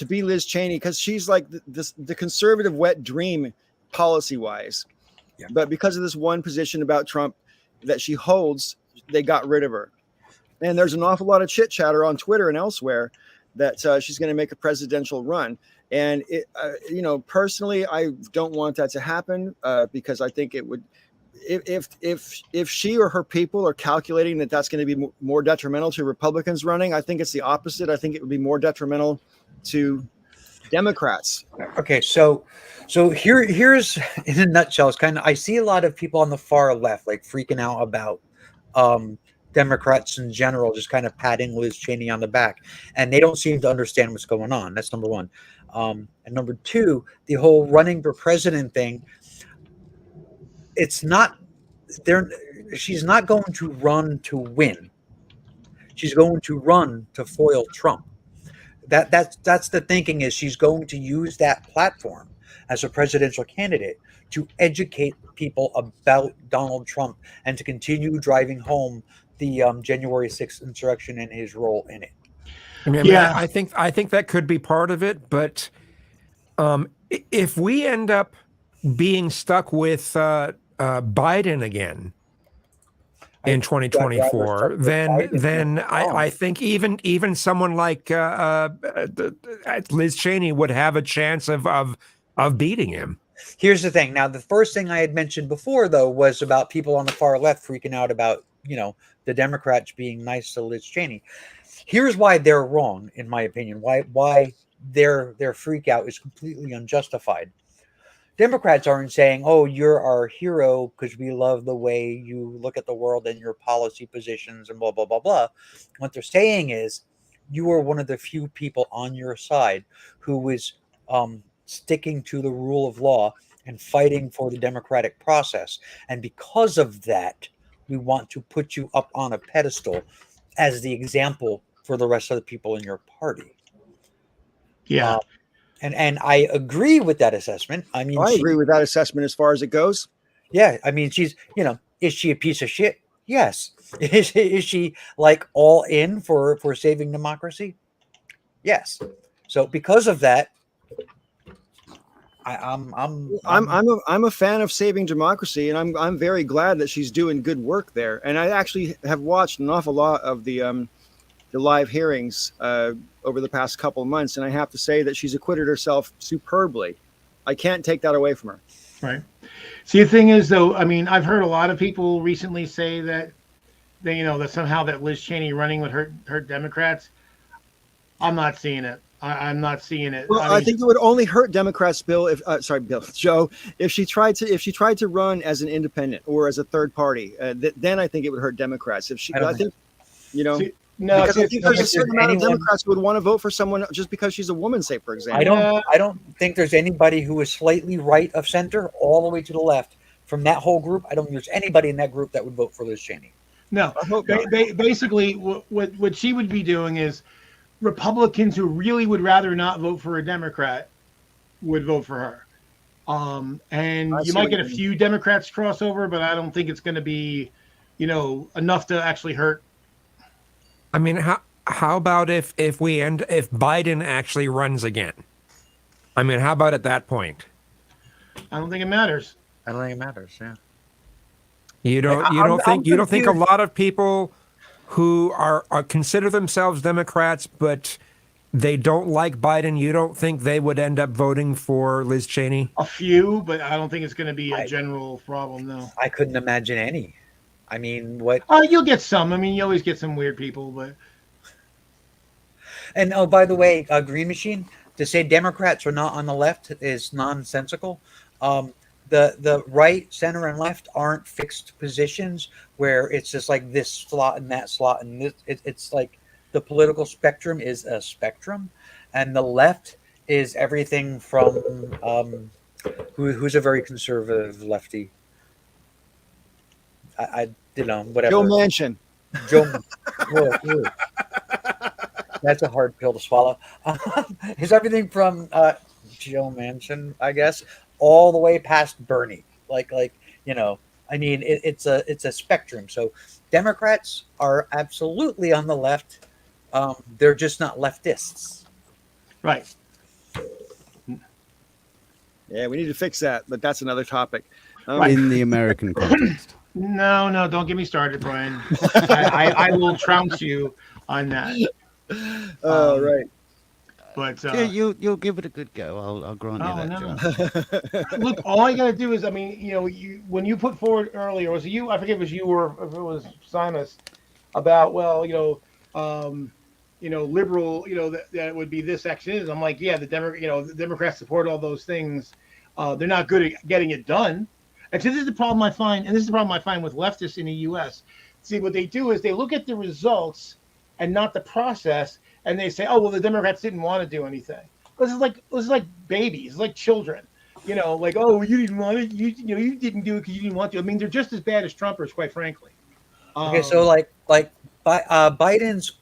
be Liz Cheney, because she's like the conservative wet dream policy wise. Yeah. But because of this one position about Trump that she holds, they got rid of her. And there's an awful lot of chit chatter on Twitter and elsewhere that she's going to make a presidential run. And personally, I don't want that to happen because I think it would, if she or her people are calculating that that's going to be more detrimental to Republicans running, I think it's the opposite. I think it would be more detrimental to Democrats. Okay, so here's in a nutshell. It's I see a lot of people on the far left like freaking out about Democrats in general, just kind of patting Liz Cheney on the back, and they don't seem to understand what's going on. That's number one. And number two, the whole running for president thing. It's not there. She's not going to run to win. She's going to run to foil Trump. That's the thinking, is she's going to use that platform as a presidential candidate to educate people about Donald Trump and to continue driving home the January 6th insurrection and his role in it. I think that could be part of it, but if we end up being stuck with Biden again in 2024, then I think even someone like Liz Cheney would have a chance of beating him. Here's the thing. Now, the first thing I had mentioned before, though, was about people on the far left freaking out about the Democrats being nice to Liz Cheney. Here's why they're wrong, in my opinion. Why their freak out is completely unjustified. Democrats aren't saying, "Oh, you're our hero because we love the way you look at the world and your policy positions and blah, blah, blah, blah." What they're saying is, you are one of the few people on your side who is sticking to the rule of law and fighting for the democratic process. And because of that, we want to put you up on a pedestal as the example for the rest of the people in your party. Yeah. And I agree with that assessment. I mean, I agree with that assessment as far as it goes. Yeah, I mean, she's, Is she a piece of shit? Yes. Is she like all in for saving democracy? Yes. So because of that, I'm a fan of saving democracy, and I'm very glad that she's doing good work there. And I actually have watched an awful lot of the live hearings over the past couple of months, and I have to say that she's acquitted herself superbly. I can't take that away from her. Right. See, the thing is, though, I mean, I've heard a lot of people recently say that they, that somehow that Liz Cheney running would hurt Democrats. I'm not seeing it. I'm not seeing it. Well, I think it would only hurt Democrats, Bill. Joe, if she tried to run as an independent or as a third party, then I think it would hurt Democrats. If she, I think, See, no, because I see, think there's a certain amount of anyone- Democrats who would want to vote for someone just because she's a woman, say for example. I don't think there's anybody who is slightly right of center all the way to the left from that whole group. I don't think there's anybody in that group that would vote for Liz Cheney. no. I hope not. Basically, what she would be doing is Republicans who really would rather not vote for a Democrat would vote for her. And you might get a few Democrats crossover, but I don't think it's going to be, enough to actually hurt. I mean, how about if Biden actually runs again? I mean, how about at that point? I don't think it matters. I don't think it matters. Yeah. You don't think a lot of people who are consider themselves Democrats, but they don't like Biden, you don't think they would end up voting for Liz Cheney? A few, but I don't think it's going to be a general problem, no. I couldn't imagine any. I mean, what? You'll get some. I mean, you always get some weird people, but. And oh, by the way, Green Machine, to say Democrats are not on the left is nonsensical. The right, center, and left aren't fixed positions where it's just like this slot and that slot, and this. It's like the political spectrum is a spectrum, and the left is everything from who's a very conservative lefty. Whatever. Joe Manchin. Whoa. That's a hard pill to swallow. It's everything from Joe Manchin, I guess, all the way past Bernie. I mean, it's a spectrum. So Democrats are absolutely on the left. They're just not leftists. Right. Yeah, we need to fix that, but that's another topic. In the American context. No, don't get me started, Brian. I will trounce you on that. Right. But Yeah, you'll give it a good go. I'll grant you that, John. Look, all I got to do is, I mean, when you put forward earlier, was it you? I forget if it was you or if it was Simus about, liberal, that would be this action. I'm like, yeah, the Democrats support all those things. They're not good at getting it done. And so this is the problem I find, with leftists in the U.S. See, what they do is they look at the results and not the process, and they say, oh, well, the Democrats didn't want to do anything. This is like babies, it's like children. Oh, you didn't want it, you didn't do it because you didn't want to. I mean, they're just as bad as Trumpers, quite frankly. Okay, so Biden's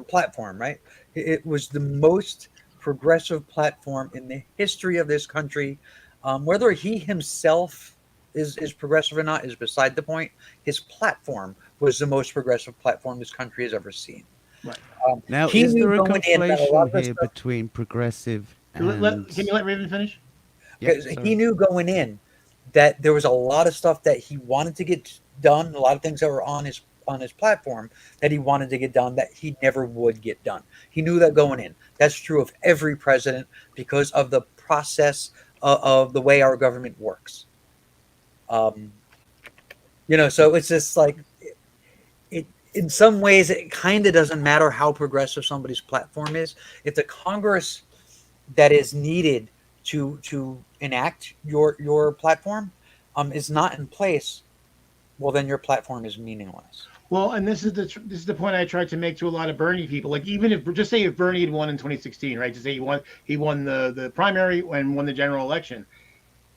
platform, right? It was the most progressive platform in the history of this country. Whether he himself is progressive or not is beside the point. His platform was the most progressive platform this country has ever seen. Right. Now, is there a conflation here between progressive and... Can you let Raven finish? Because he knew going in that there was a lot of stuff that he wanted to get done, a lot of things that were on his platform that he wanted to get done that he never would get done. He knew that going in. That's true of every president because of the process of the way our government works. So it's just like it. In some ways, it kind of doesn't matter how progressive somebody's platform is. If the Congress that is needed to enact your platform is not in place, well, then your platform is meaningless. Well, and this is the point I tried to make to a lot of Bernie people. Like, even if Bernie had won in 2016, right? To say he won the primary and won the general election,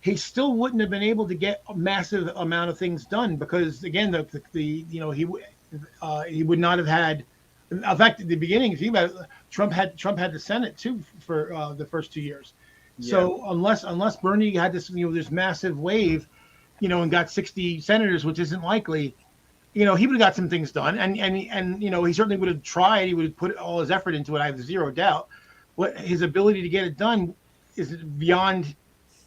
he still wouldn't have been able to get a massive amount of things done because, again, he would not have had. In fact, at the beginning, if you think about it, Trump had the Senate too for the first 2 years. Yeah. So unless Bernie had this this massive wave, and got 60 senators, which isn't likely, he would have got some things done, and he certainly would have tried. He would have put all his effort into it. I have zero doubt. What his ability to get it done is beyond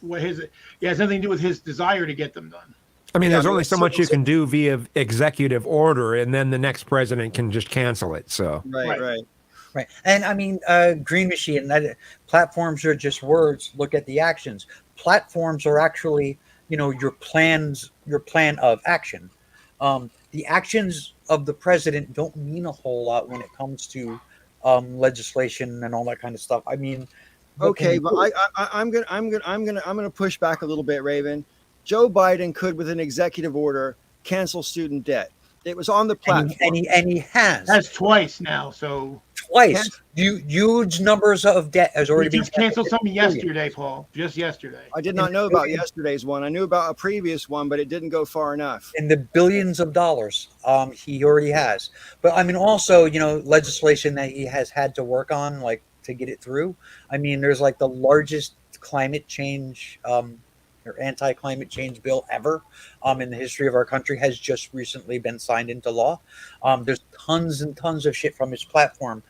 what his. It has nothing to do with his desire to get them done. I mean, Yeah, there's I mean, only so much you can do via executive order, and then the next president can just cancel it. So Right. Right. And I mean, Green Machine, platforms are just words. Look at the actions. Platforms are actually, your plan of action. The actions of the president don't mean a whole lot when it comes to legislation and all that kind of stuff. I mean, Okay, but I'm gonna push back a little bit, Raven. Joe Biden could, with an executive order, cancel student debt. It was on the platform. And he has. That's twice now. So twice. Huge numbers of debt has already been just canceled something yesterday, Paul. Just yesterday. I did not know about yesterday's one. I knew about a previous one, but it didn't go far enough. In the billions of dollars, he already has. But I mean, also, legislation that he has had to work on, like to get it through. I mean, there's like the largest climate change or anti-climate change bill ever in the history of our country has just recently been signed into law. There's tons and tons of shit from his platform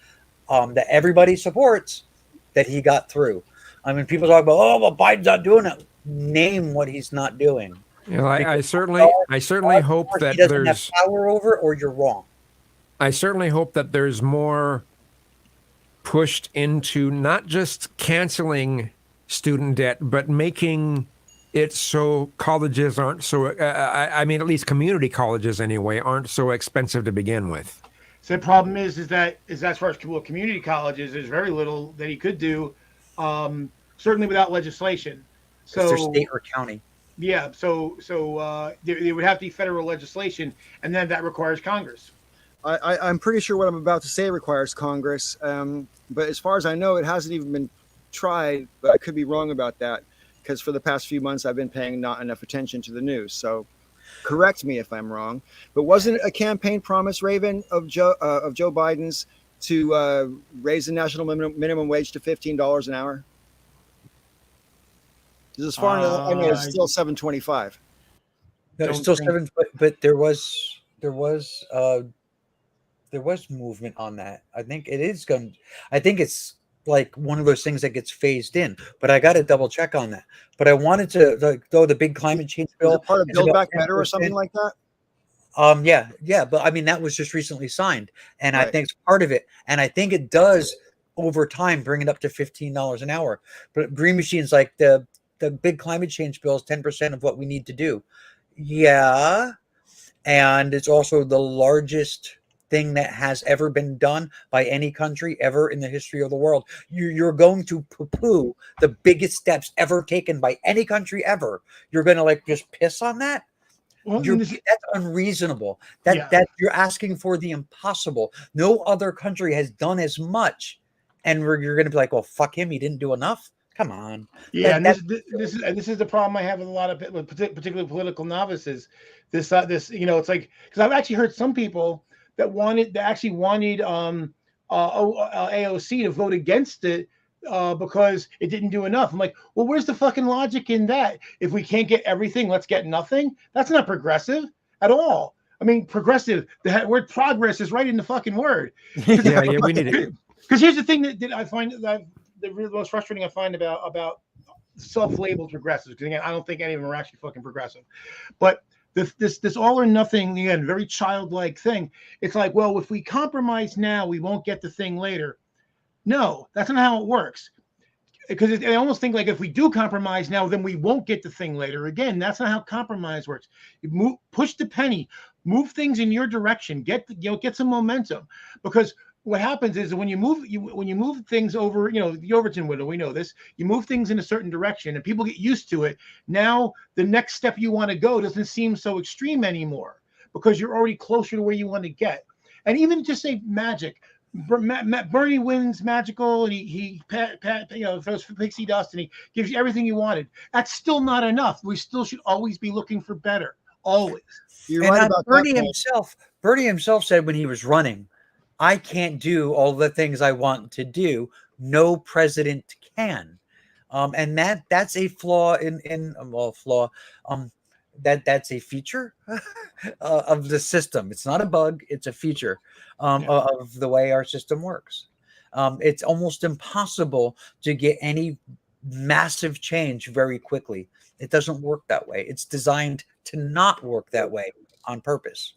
that everybody supports that he got through. I mean, people talk about, well, Biden's not doing it. Name what he's not doing. I certainly hope that he doesn't there's have power over, or you're wrong. I certainly hope that there's more pushed into not just canceling student debt, but making it so colleges aren't so, I mean, at least community colleges anyway, aren't so expensive to begin with. So the problem is that as far as community colleges, there's very little that he could do, certainly without legislation. So they're state or county. Yeah, so there would have to be federal legislation, and then that requires Congress. I'm pretty sure what I'm about to say requires Congress, but as far as I know, it hasn't even been tried. But I could be wrong about that, because for the past few months I've been paying not enough attention to the news. So correct me if I'm wrong. But wasn't it a campaign promise, Raven, of Joe Biden's to raise the national minimum wage to $15 an hour? As far as I know, it's still $7.25. No, it's still $7, but there was movement on that. I think it is going. I think it's like one of those things that gets phased in, but I got to double check on that. But I wanted to though the big climate change bill, part of Build Back Better or something like that. Yeah, but I mean that was just recently signed, and right. I think it's part of it, and I think it does over time bring it up to $15 an hour. But Green Machine's like the big climate change bill is 10% of what we need to do. Yeah, and it's also the largest thing that has ever been done by any country ever in the history of the world. You're going to poo-poo the biggest steps ever taken by any country ever. You're going to like just piss on that? Well, that's unreasonable. That you're asking for the impossible. No other country has done as much, and you're going to be like, well, fuck him. He didn't do enough. Come on. Yeah, this is the problem I have with a lot of particularly political novices. This it's like, because I've actually heard some people that actually wanted AOC to vote against it because it didn't do enough. I'm like, well, where's the fucking logic in that? If we can't get everything, let's get nothing. That's not progressive at all. I mean, progressive. The word progress is right in the fucking word. Yeah, we need it. Because here's the thing that I find that the most frustrating I find about self-labeled progressives. Because again, I don't think any of them are actually fucking progressive. But this all or nothing, again, very childlike thing. It's like, well, if we compromise now, we won't get the thing later. No, that's not how it works. Because I almost think like if we do compromise now, then we won't get the thing later. Again, that's not how compromise works. You push the penny, move things in your direction, get some momentum. Because what happens is when you move things over, the Overton window, we know this, you move things in a certain direction and people get used to it. Now the next step you want to go doesn't seem so extreme anymore because you're already closer to where you want to get. And even just say magic, Bernie wins magical and he throws pixie dust and he gives you everything you wanted. That's still not enough. We still should always be looking for better. Always. You're right about Bernie himself. Bernie himself said when he was running, I can't do all the things I want to do. No president can. And that's a flaw that's a feature of the system. It's not a bug; it's a feature Yeah. of the way our system works. It's almost impossible to get any massive change very quickly. It doesn't work that way. It's designed to not work that way on purpose.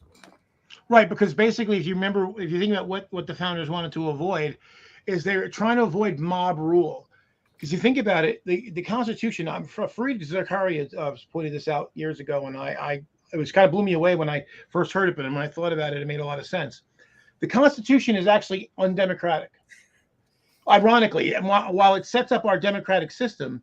Right, because basically, if you remember, if you think about what the founders wanted to avoid, is they're trying to avoid mob rule. Because you think about it, the Constitution. Fareed Zakaria pointed this out years ago, and I it was kind of blew me away when I first heard it, but when I thought about it, it made a lot of sense. The Constitution is actually undemocratic. Ironically, and while it sets up our democratic system,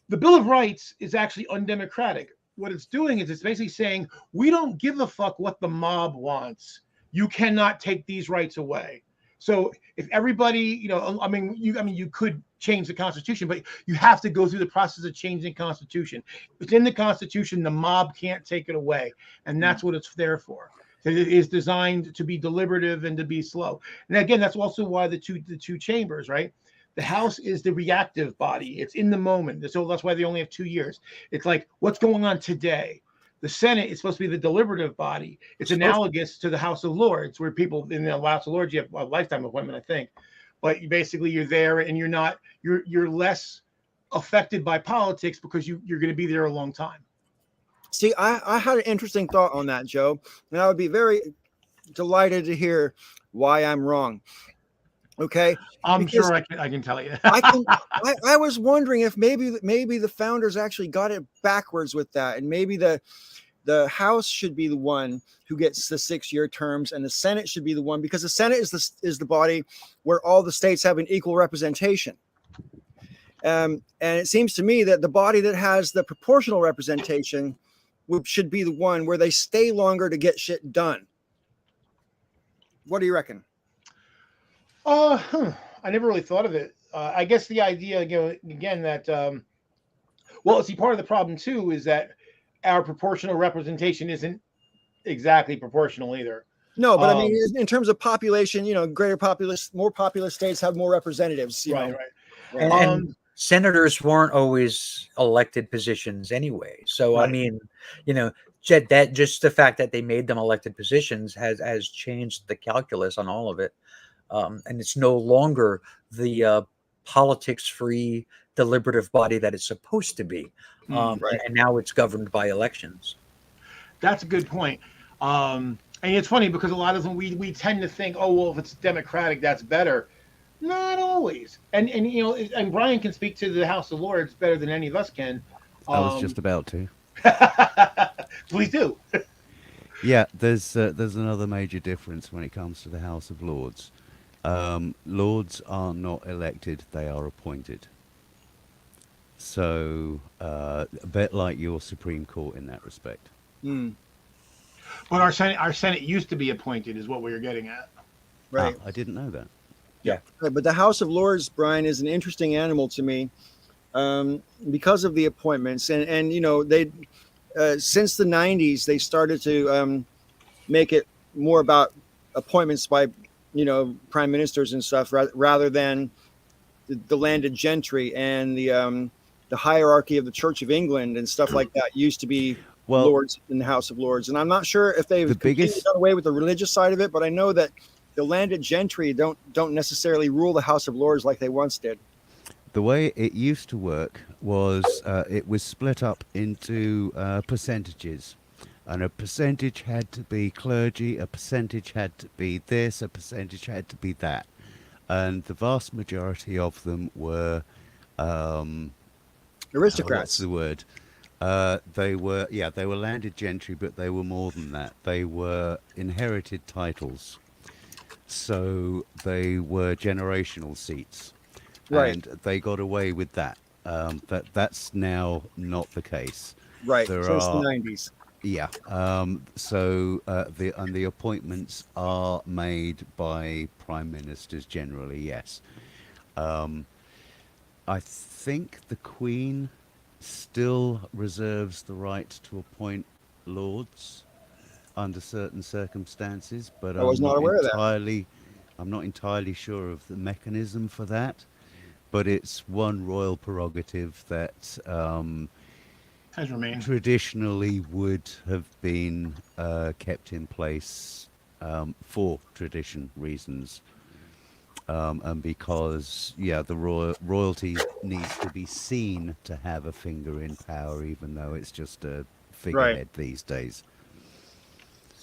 the Bill of Rights is actually undemocratic. What it's doing is it's basically saying we don't give a fuck what the mob wants. You cannot take these rights away. So if everybody, you could change the Constitution, but you have to go through the process of changing the Constitution. Within the Constitution, the mob can't take it away, and that's what it's there for. It is designed to be deliberative and to be slow. And again, that's also why the two chambers, right? The House is the reactive body. It's in the moment. So that's why they only have 2 years. It's like, what's going on today? The Senate is supposed to be the deliberative body. It's analogous to the House of Lords, where people in the House of Lords, you have a lifetime appointment, I think. But basically you're there and you're less affected by politics because you're going to be there a long time. See, I had an interesting thought on that, Joe, and I would be very delighted to hear why I'm wrong. Okay, I'm because sure I can tell you. I was wondering if maybe the founders actually got it backwards with that, and maybe the House should be the one who gets the 6-year terms, and the Senate should be the one, because the Senate is the body where all the states have an equal representation. And it seems to me that the body that has the proportional representation should be the one where they stay longer to get shit done. What do you reckon? I never really thought of it. I guess the idea again that see, part of the problem too is that our proportional representation isn't exactly proportional either. No, but I mean, in terms of population, more populous states have more representatives. Right. And senators weren't always elected positions anyway. So right. I mean, that just the fact that they made them elected positions has changed the calculus on all of it. And it's no longer the politics-free deliberative body that it's supposed to be. Right. And now it's governed by elections. That's a good point. And it's funny because a lot of them we tend to think, oh, well, if it's democratic, that's better. Not always. And Brian can speak to the House of Lords better than any of us can. I was just about to. Please do. Yeah, there's another major difference when it comes to the House of Lords. Lords are not elected, they are appointed. So, a bit like your Supreme Court in that respect. But our Senate used to be appointed, is what we were getting at. Right. I didn't know that. Yeah. Right, but the House of Lords, Brian, is an interesting animal to me because of the appointments. And they since the 90s, they started to make it more about appointments by prime ministers and stuff rather than the landed gentry, and the hierarchy of the Church of England and stuff like that used to be lords in the House of Lords. And I'm not sure if they've done away with the religious side of it, but I know that the landed gentry don't necessarily rule the House of Lords like they once did. The way it used to work was it was split up into percentages. And a percentage had to be clergy, a percentage had to be this, a percentage had to be that. And the vast majority of them were... aristocrats. What's the word? They were landed gentry, but they were more than that. They were inherited titles. So they were generational seats. Right. And they got away with that. That's now not the case. Right, since the 90s. Yeah. The appointments are made by prime ministers generally, yes. I think the Queen still reserves the right to appoint lords under certain circumstances, but I was not aware of that. I'm not entirely sure of the mechanism for that, but it's one royal prerogative that has remained. traditionally would have been kept in place for tradition reasons. And because, the royalty needs to be seen to have a finger in power, even though it's just a figurehead these days.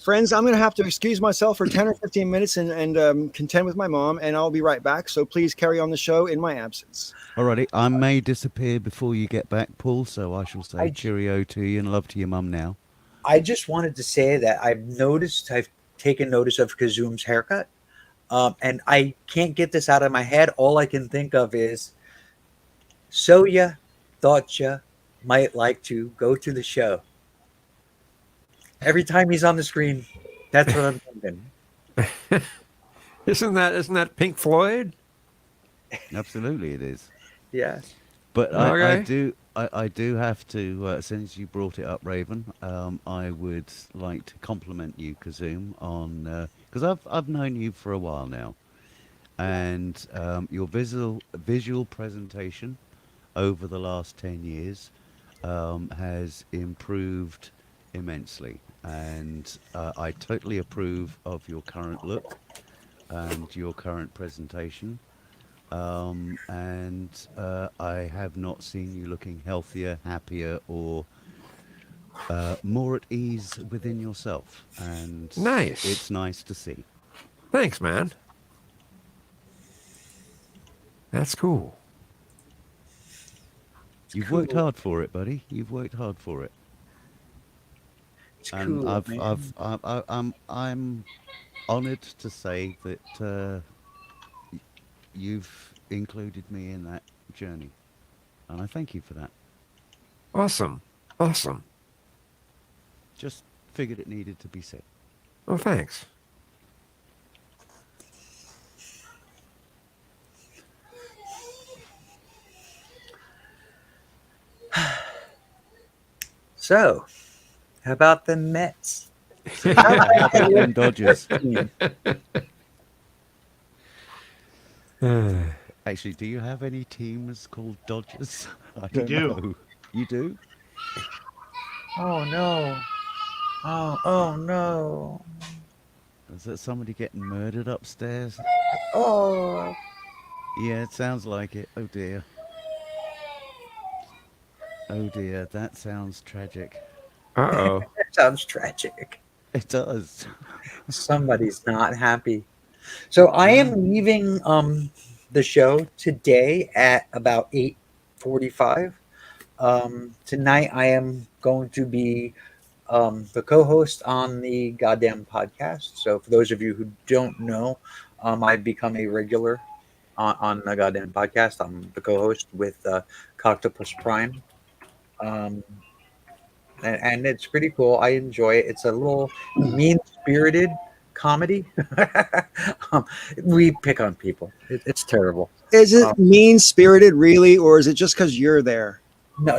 Friends, I'm going to have to excuse myself for 10 or 15 minutes and contend with my mom, and I'll be right back. So please carry on the show in my absence. Alrighty, I may disappear before you get back, Paul, so I shall say I- cheerio to you and love to your mum now. I just wanted to say that I've taken notice of Kazum's haircut, and I can't get this out of my head. All I can think of is, so ya thought ya might like to go to the show. Every time he's on the screen, that's what I'm thinking. Isn't that Pink Floyd? Absolutely, it is. Yeah. But Okay. I do have to, since you brought it up, Raven, I would like to compliment you, Kazum, on because I've known you for a while now, and your visual presentation over the last 10 years has improved immensely, and I totally approve of your current look and your current presentation. And I have not seen you looking healthier, happier, or more at ease within yourself. And Nice. it's nice to see. Thanks, man. That's cool. You've worked hard for it, buddy. You've worked hard for it. It's And cool, man. I'm honoured to say that you've included me in that journey, and I thank you for that. Awesome. Awesome. Just figured it needed to be said. Oh, thanks. So, how about the Mets? How about them Dodgers? Actually, do you have any teams called Dodgers? I don't do. know. You do? Oh no! Oh no! Is that somebody getting murdered upstairs? Oh! Yeah, it sounds like it. Oh dear. Oh dear, that sounds tragic. Uh-oh. That sounds tragic. It does. Somebody's not happy. So I am leaving the show today at about 8:45. Tonight I am going to be the co-host on the goddamn podcast. So for those of you who don't know, I've become a regular on the goddamn podcast. I'm the co-host with Coctopus Prime. Um, and it's pretty cool. I enjoy it. It's a little mean-spirited comedy. We pick on people. It's terrible. Is it mean spirited, really, or is it just because you're there? No.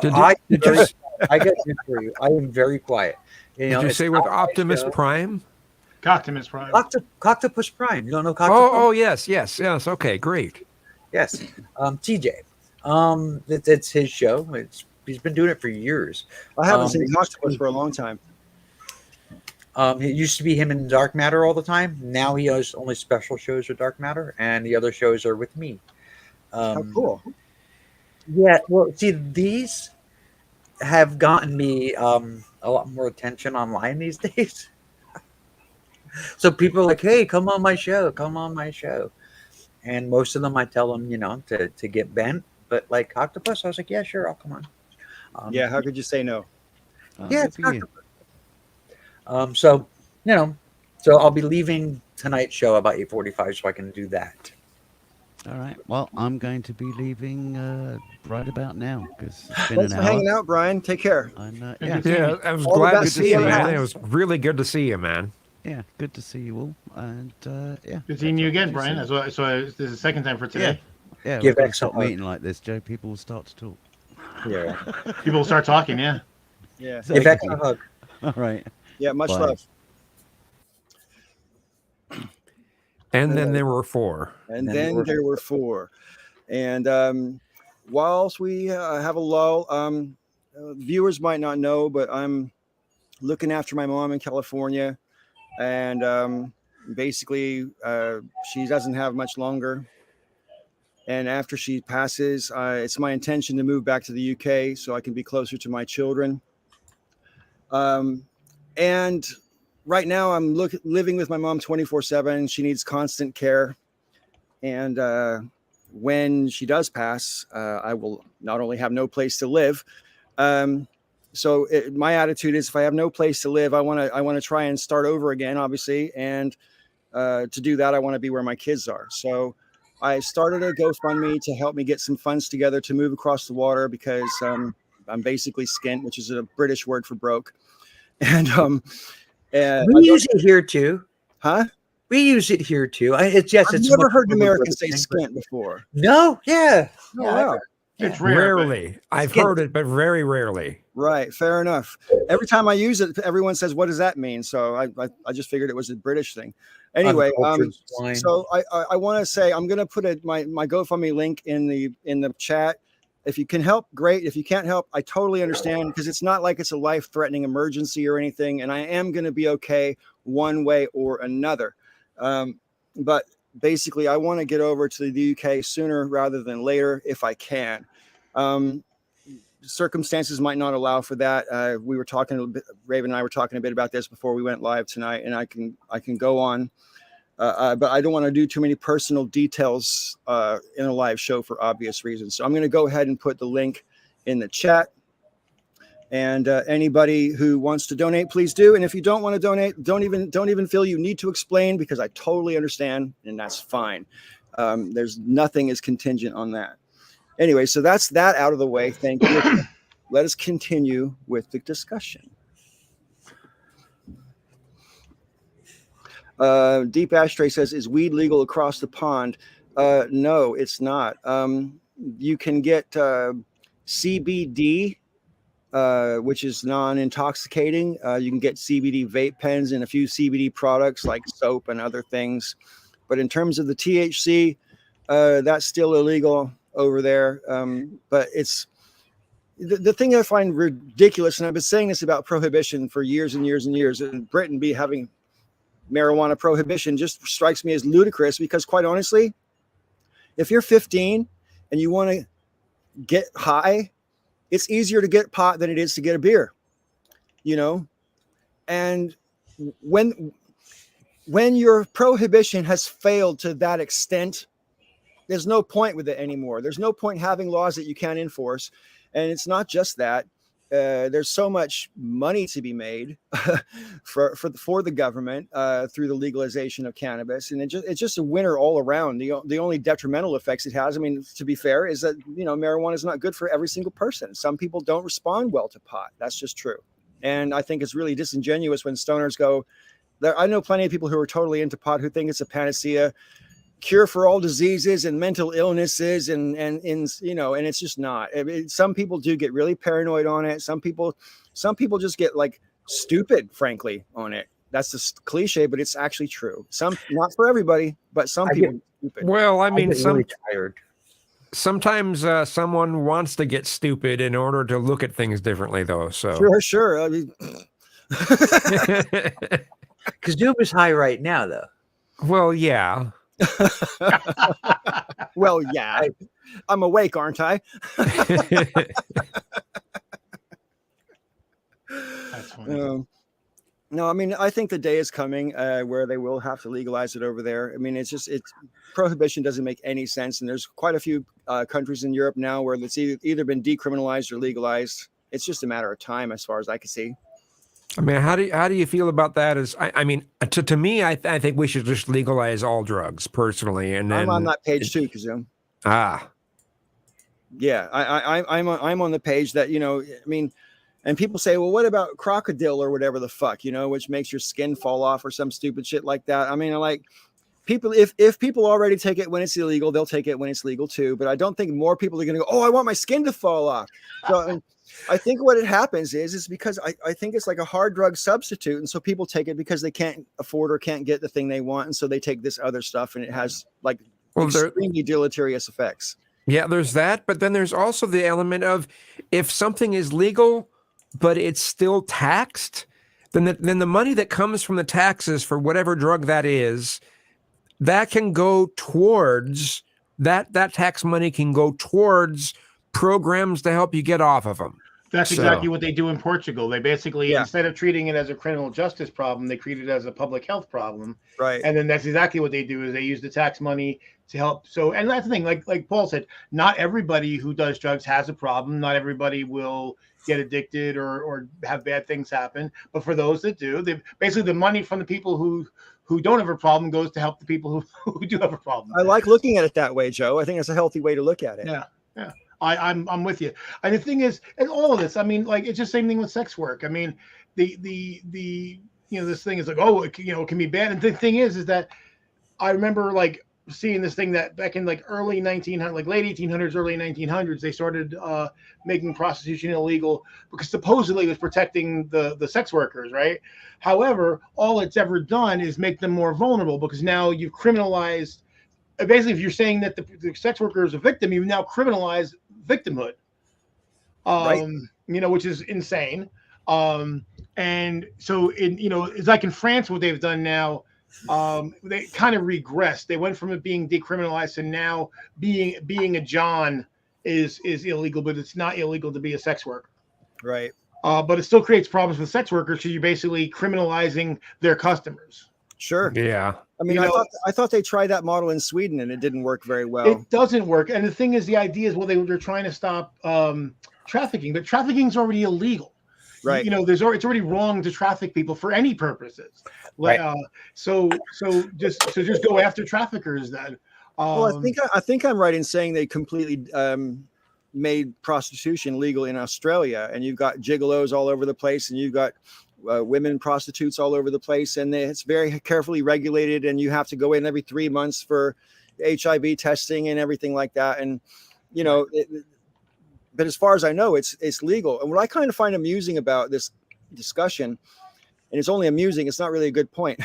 Did I you got news for you. I am very quiet. You know, Did you it's say with not my Optimus show. Prime? Coctimus Prime. Coctopus Prime. You don't know Coctopus? Oh, yes. Okay, great. Yes. TJ. It's his show. He's been doing it for years. I haven't It seen used to Octopus be- for a long time. It used to be him in Dark Matter all the time. Now he has only special shows with Dark Matter, and the other shows are with me. How cool. Yeah, well, see, these have gotten me a lot more attention online these days. So people are like, "Hey, come on my show, come on my show," and most of them I tell them, to get bent. But like Octopus, I was like, "Yeah, sure, I'll come on." Yeah, how could you say no? Yeah, Good it's for you. Octopus. So I'll be leaving tonight's show about 8:45, so I can do that. All right. Well, I'm going to be leaving right about now because it's been Thanks an for hour. hanging out, Brian. Take care. And, Good yeah, Yeah, I was All the glad to best see to you, you. man. It was really good to see you, man. yeah, good to see you all. And yeah, Good seeing you again, Brian. That's That's why. So this is the second time for today. yeah. Give We've got to X a stop hug. meeting like this, Joe. People will start to talk. Yeah. People start talking. Yeah. Yeah. Give X a hug. All right. Yeah, much Bye. love. And then there were 4. And then then there were 4. And whilst we have a lull, viewers might not know, but I'm looking after my mom in California, and basically she doesn't have much longer. And after she passes, it's my intention to move back to the UK so I can be closer to my children. And right now I'm living with my mom 24/7. She needs constant care. And when she does pass, I will not only have no place to live. My attitude is, if I have no place to live, I want to try and start over again, obviously. And to do that, I want to be where my kids are. So I started a GoFundMe to help me get some funds together to move across the water, because I'm basically skint, which is a British word for broke. And we use it here too. Huh? We use it here too. I've never heard an American say skint before. No, yeah. Oh, wow. It's rare. Rarely. I've heard it, but very rarely. Right. Fair enough. Every time I use it, everyone says, "What does that mean?" So I just figured it was a British thing. Anyway, so I want to say, I'm going to put my GoFundMe link in the chat. If you can help, great. If you can't help, I totally understand, because it's not like it's a life-threatening emergency or anything, and I am going to be okay one way or another. But basically, I want to get over to the UK sooner rather than later if I can. Circumstances might not allow for that. We were talking a bit, Raven and I were talking a bit about this before we went live tonight, and I can go on, but I don't want to do too many personal details in a live show for obvious reasons. So I'm going to go ahead and put the link in the chat. And anybody who wants to donate, please do. And if you don't want to donate, don't even feel you need to explain, because I totally understand, and that's fine. There's nothing is contingent on that. Anyway, so that's that out of the way. Thank you. Let us continue with the discussion. Deep Ashtray says, "Is weed legal across the pond?" No, it's not. You can get CBD. Which is non-intoxicating. You can get CBD vape pens and a few CBD products like soap and other things. But in terms of the THC, that's still illegal over there. But it's the thing I find ridiculous, and I've been saying this about prohibition for years and years and years, and Britain be having marijuana prohibition just strikes me as ludicrous, because quite honestly, if you're 15 and you want to get high, it's easier to get pot than it is to get a beer, and when your prohibition has failed to that extent, there's no point with it anymore. There's no point having laws that you can't enforce. And it's not just that. There's so much money to be made for the government through the legalization of cannabis, and it's just a winner all around. The only detrimental effects it has, I mean, to be fair, is that marijuana is not good for every single person. Some people don't respond well to pot. That's just true, and I think it's really disingenuous when stoners go there. I know plenty of people who are totally into pot who think it's a panacea, cure for all diseases and mental illnesses, and it's just not. Some people do get really paranoid on it. Some people just get like stupid, frankly, on it. That's the cliche, but it's actually true. Not for everybody, but some people get stupid. Well, I mean, really tired. Sometimes someone wants to get stupid in order to look at things differently, though. So sure. I mean, because Noob is high right now, though. Well, yeah. Well, yeah, I'm awake, aren't I? That's funny. No, I mean, I think the day is coming where they will have to legalize it over there. I mean, it's prohibition doesn't make any sense, and there's quite a few countries in Europe now where it's either been decriminalized or legalized. It's just a matter of time, as far as I can see. I mean, how do you feel about that? I mean, to me, I think we should just legalize all drugs, personally. And then I'm on that page too, Kazum. Yeah, I'm on the page that, I mean, and people say, well, what about crocodile or whatever the fuck, which makes your skin fall off or some stupid shit like that. I mean, like, people, if people already take it when it's illegal, they'll take it when it's legal too. But I don't think more people are going to go, oh, I want my skin to fall off. So I think what it happens is because I think it's like a hard drug substitute. And so people take it because they can't afford or can't get the thing they want. And so they take this other stuff, and it has like extremely deleterious effects. Yeah, there's that, but then there's also the element of if something is legal, but it's still taxed, then the money that comes from the taxes for whatever drug that is, that can go towards that tax money can go towards programs to help you get off of them. That's So, exactly what they do in Portugal. They basically, Yeah. instead of treating it as a criminal justice problem, they treat it as a public health problem. Right. And then that's exactly what they do is they use the tax money to help. So, and that's the thing, like Paul said, not everybody who does drugs has a problem. Not everybody will get addicted or have bad things happen. But for those that do, they basically the money from the people who don't have a problem goes to help the people who do have a problem. I like looking at it that way, Joe. I think it's a healthy way to look at it. Yeah. Yeah. I'm with you. And the thing is, and all of this, I mean, like it's just same thing with sex work. I mean, the this thing is like, oh, it can be bad. And the thing is that I remember like seeing this thing that back in like early 1900, like late 1800s, early 1900s, they started making prostitution illegal because supposedly it was protecting the sex workers, right? However, all it's ever done is make them more vulnerable because now you've criminalized. Basically, if you're saying that the sex worker is a victim, you've now criminalized victimhood. Right. Which is insane. And so it's like in France, what they've done now, they kind of regressed. They went from it being decriminalized to now being a John is illegal, but it's not illegal to be a sex worker. Right. But it still creates problems with sex workers. So you're basically criminalizing their customers. Sure. yeah. I mean, I thought they tried that model in Sweden and it didn't work very well. It doesn't work. And the thing is, the idea is, well, they're trying to stop trafficking, but trafficking is already illegal. Right. It's already wrong to traffic people for any purposes. Right. So just go after traffickers then. Well, I think I'm right in saying they completely made prostitution legal in Australia, and you've got gigolos all over the place, and you've got women prostitutes all over the place, and it's very carefully regulated, and you have to go in every 3 months for HIV testing and everything like that. And but as far as I know, it's legal. And what I kind of find amusing about this discussion, and it's only amusing, it's not really a good point,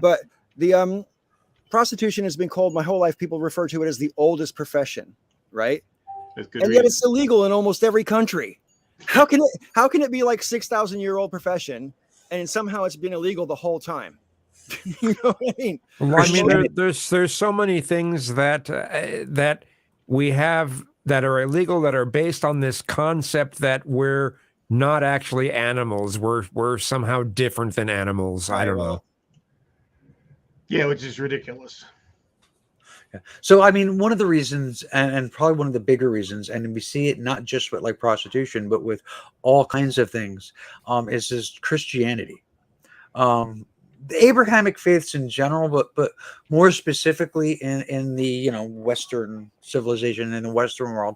but the prostitution has been called my whole life. People refer to it as the oldest profession, right? And yet it's illegal in almost every country. How can it be like 6,000-year-old profession and somehow it's been illegal the whole time? You know what I mean? Well, I mean, there's so many things that that we have that are illegal that are based on this concept that we're not actually animals. We're somehow different than animals. I don't know. Yeah, which is ridiculous. Yeah. So, I mean, one of the reasons, and probably one of the bigger reasons, and we see it not just with like prostitution, but with all kinds of things, is Christianity. The Abrahamic faiths in general, but more specifically in the Western civilization, in the Western world,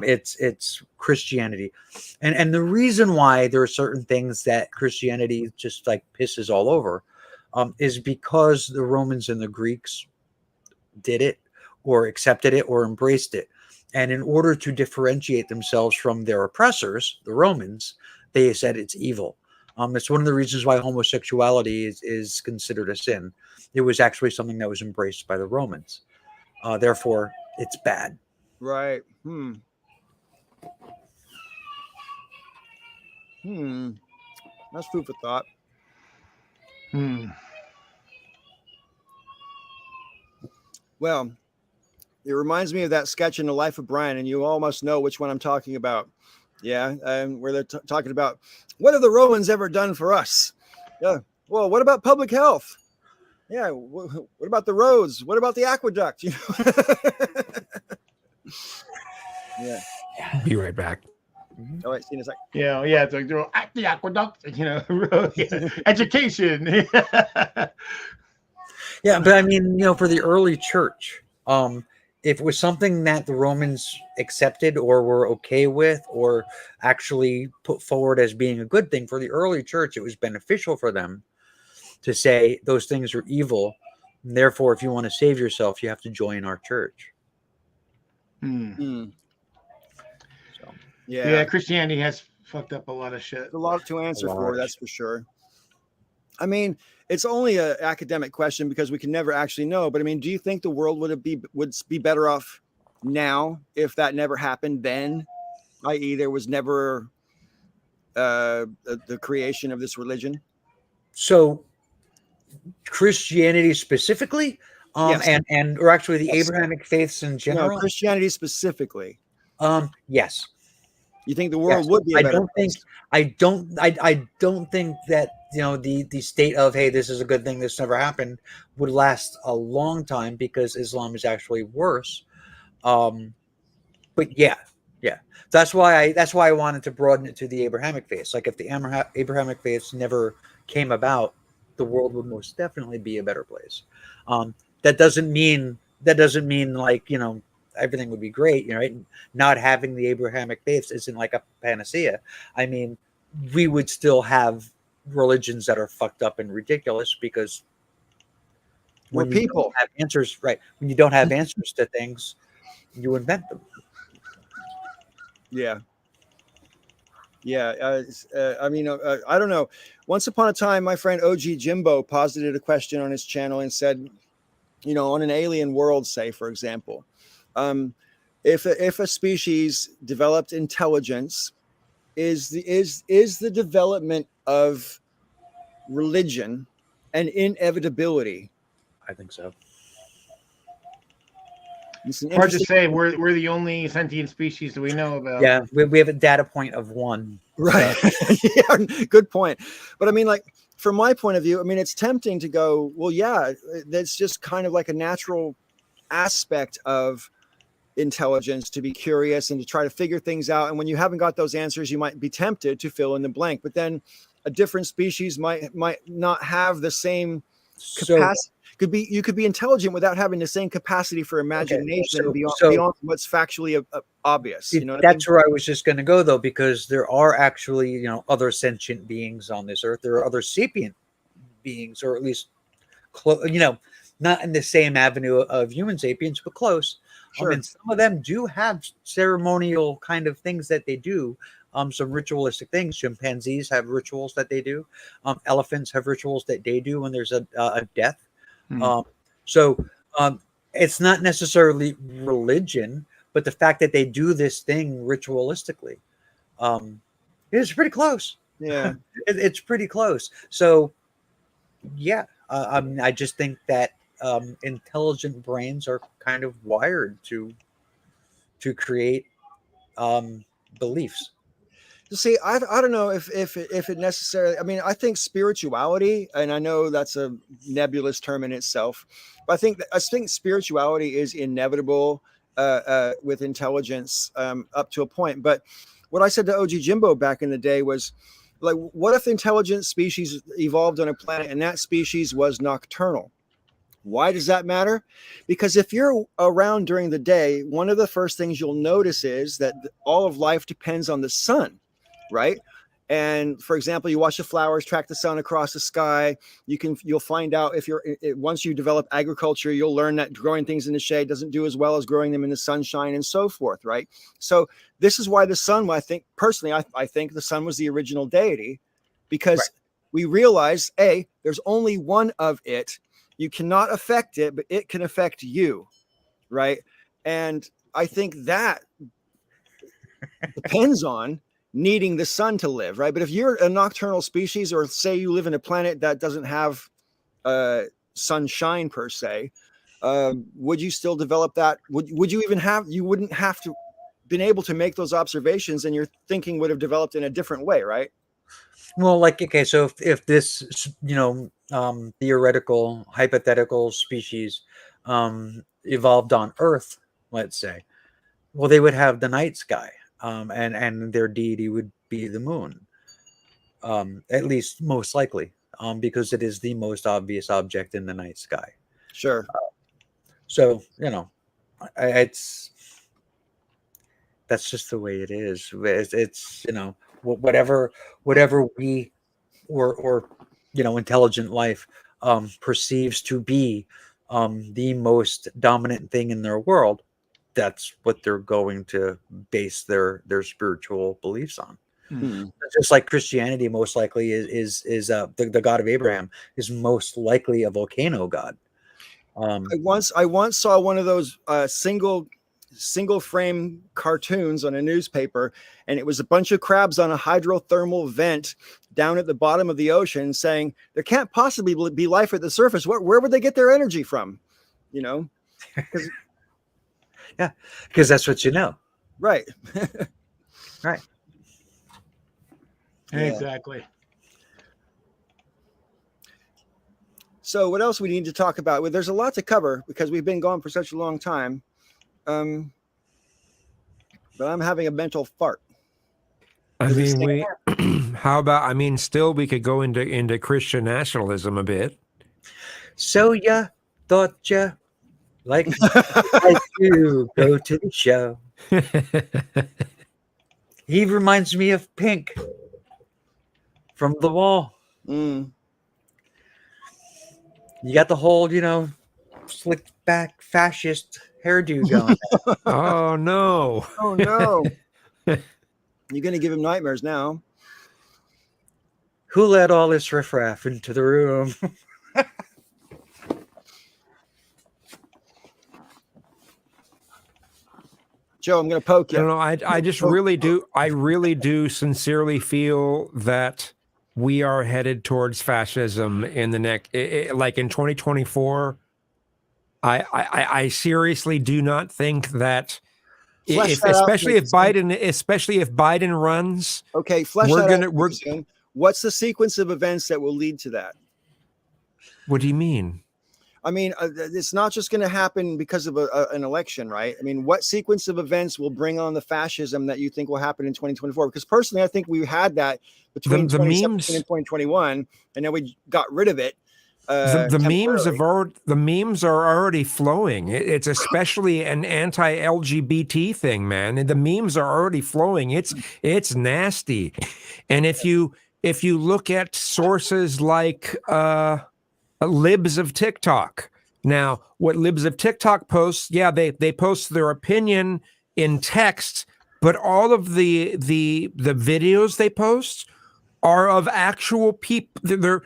it's Christianity, and the reason why there are certain things that Christianity just like pisses all over, is because the Romans and the Greeks did it or accepted it or embraced it, and in order to differentiate themselves from their oppressors, the Romans, they said it's evil. It's one of the reasons why homosexuality is considered a sin. It was actually something that was embraced by the Romans. Therefore, it's bad. Right. That's food for thought. Well, it reminds me of that sketch in The Life of Brian, and you all must know which one I'm talking about. Yeah, where they're talking about, what have the Romans ever done for us? Yeah. Well, what about public health? Yeah. What about the roads? What about the aqueduct? Yeah. Be right back. All right. See you in a second. Yeah. It's like the aqueduct. Education. Yeah, but I mean, for the early church, if it was something that the Romans accepted or were okay with or actually put forward as being a good thing for the early church, it was beneficial for them to say those things are evil. And therefore, if you want to save yourself, you have to join our church. So, Yeah, Christianity has fucked up a lot of shit. There's a lot to answer for, that's for sure. I mean, it's only an academic question because we can never actually know. But I mean, do you think the world would be better off now if that never happened then, i.e., there was never the creation of this religion? So Christianity specifically, Yes. and or actually the Yes. Abrahamic faiths in No, general. Christianity specifically. Yes. You think the Yes. world would be a I better don't place? think I don't think that the state of, hey, this is a good thing, this never happened, would last a long time, because Islam is actually worse. But yeah. That's why I wanted to broaden it to the Abrahamic faiths. Like if the Abrahamic faiths never came about, the world would most definitely be a better place. That doesn't mean like everything would be great. Right? Not having the Abrahamic faiths isn't like a panacea. I mean, we would still have religions that are fucked up and ridiculous, because We're when you don't people. have answers, right? When you don't have answers to things, you invent them. Yeah. Yeah. I mean, I don't know. Once upon a time, my friend OG Jimbo posited a question on his channel and said, on an alien world, say, for example, if a species developed intelligence, is the development of religion an inevitability? I think so. It's an Hard to interesting. say. We're the only sentient species that we know about. Yeah, we have a data point of one. Right. Yeah, good point. But I mean, like, from my point of view, I mean, it's tempting to go, well, yeah, that's just kind of like a natural aspect of intelligence, to be curious and to try to figure things out. And when you haven't got those answers, you might be tempted to fill in the blank. But then a different species might not have the same capacity. You could be intelligent without having the same capacity for imagination and beyond what's factually obvious. That's where I was just going to go, though, because there are actually other sentient beings on this earth. There are other sapient beings, or at least not in the same avenue of human sapiens, but close. Sure. And some of them do have ceremonial kind of things that they do. Some ritualistic things. Chimpanzees have rituals that they do. Elephants have rituals that they do when there's a death. So it's not necessarily religion, but the fact that they do this thing ritualistically, it's pretty close. Yeah. It's pretty close. So yeah, I just think that intelligent brains are kind of wired to create beliefs. See, I don't know if it necessarily. I mean, I think spirituality, and I know that's a nebulous term in itself, but I think spirituality is inevitable with intelligence up to a point. But what I said to OG Jimbo back in the day was, like, what if intelligent species evolved on a planet and that species was nocturnal? Why does that matter? Because if you're around during the day, one of the first things you'll notice is that all of life depends on the sun, right? And for example, you watch the flowers track the sun across the sky. You'll find out once you develop agriculture, you'll learn that growing things in the shade doesn't do as well as growing them in the sunshine, and so forth, right? So this is why the sun, I think personally, I think the sun was the original deity, because we realize, there's only one of it. You cannot affect it, but it can affect you, right? And I think that depends on needing the sun to live, right? But if you're a nocturnal species, or say you live in a planet that doesn't have sunshine per se, would you still develop that? Would you even have? You wouldn't have to been able to make those observations, and your thinking would have developed in a different way, right? Well, like, okay, so if this theoretical hypothetical species evolved on Earth, let's say, well, they would have the night sky, and their deity would be the moon, at least most likely, because it is the most obvious object in the night sky. Sure. So that's just the way it is. It's whatever we or intelligent life perceives to be the most dominant thing in their world, that's what they're going to base their spiritual beliefs on. Just like Christianity most likely is the God of Abraham is most likely a volcano god. I once saw one of those single single frame cartoons on a newspaper, and it was a bunch of crabs on a hydrothermal vent down at the bottom of the ocean saying there can't possibly be life at the surface. Where would they get their energy from? You know? Yeah, because that's what you know. Right. Right. Yeah. Exactly. So what else we need to talk about? Well, there's a lot to cover because we've been gone for such a long time. But I'm having a mental fart. I mean, how about, I mean, still we could go into Christian nationalism a bit. So ya thought ya like to go to the show. He reminds me of Pink from The Wall. Mm. You got the whole, slicked back fascist hairdo going. Oh, no. Oh, no. You're going to give him nightmares now. Who let all this riffraff into the room? Joe, I'm going to poke you. No, I just really do. I really do sincerely feel that we are headed towards fascism in the next, like in 2024. I seriously do not think that, especially if Biden runs. Okay, what's the sequence of events that will lead to that? What do you mean? I mean, it's not just going to happen because of an election, right? I mean, what sequence of events will bring on the fascism that you think will happen in 2024? Because personally, I think we had that between 2017 and 2021, and then we got rid of it. The memes are already flowing. It's especially an anti-LGBT thing, man. And the memes are already flowing. It's nasty. And if you look at sources like libs of TikTok. Now, what libs of TikTok posts, yeah, they post their opinion in text, but all of the videos they post are of actual people. They're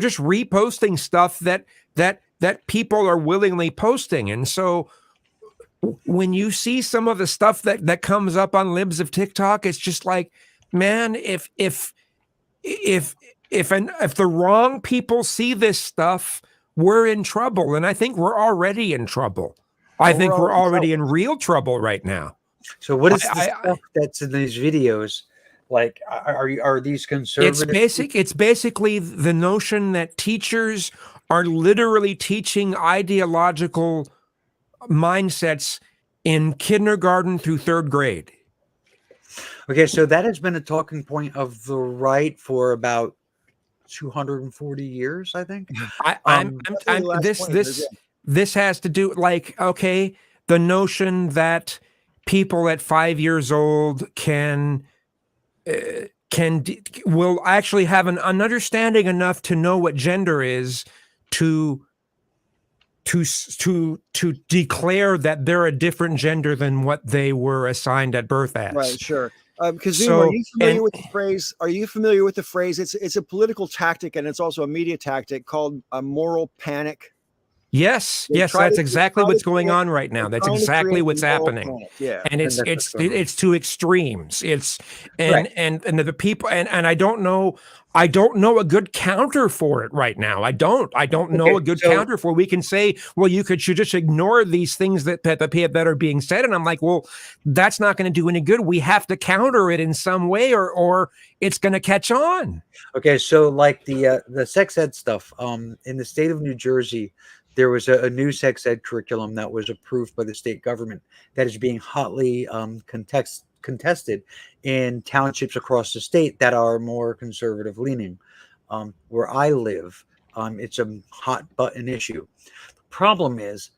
just reposting stuff that people are willingly posting. And so when you see some of the stuff that comes up on libs of TikTok, it's just like, man, if the wrong people see this stuff, we're in trouble. And I think we're already in trouble. I think we're already in real trouble right now. So what is the stuff that's in these videos? Like, are these conservative? It's basically the notion that teachers are literally teaching ideological mindsets in kindergarten through third grade. Okay, so that has been a talking point of the right for about 240 years, I think. This has to do, like, okay, the notion that people at 5 years old will actually have an understanding enough to know what gender is to declare that they're a different gender than what they were assigned at birth as. Right, sure. Because are you familiar with the phrase? Are you familiar with the phrase? It's a political tactic and it's also a media tactic called a moral panic. Yes, that's exactly what's going on right now. That's exactly what's happening. Yeah, and it's to extremes. And the people and I don't know a good counter for it right now. I don't know a good counter for it. We can say, well, you should just ignore these things that are being said, and I'm like, well, that's not going to do any good. We have to counter it in some way, or it's going to catch on. Okay, so like the sex ed stuff, in the state of New Jersey, there was a new sex ed curriculum that was approved by the state government that is being hotly contested in townships across the state that are more conservative leaning. Where I live, it's a hot button issue. The problem is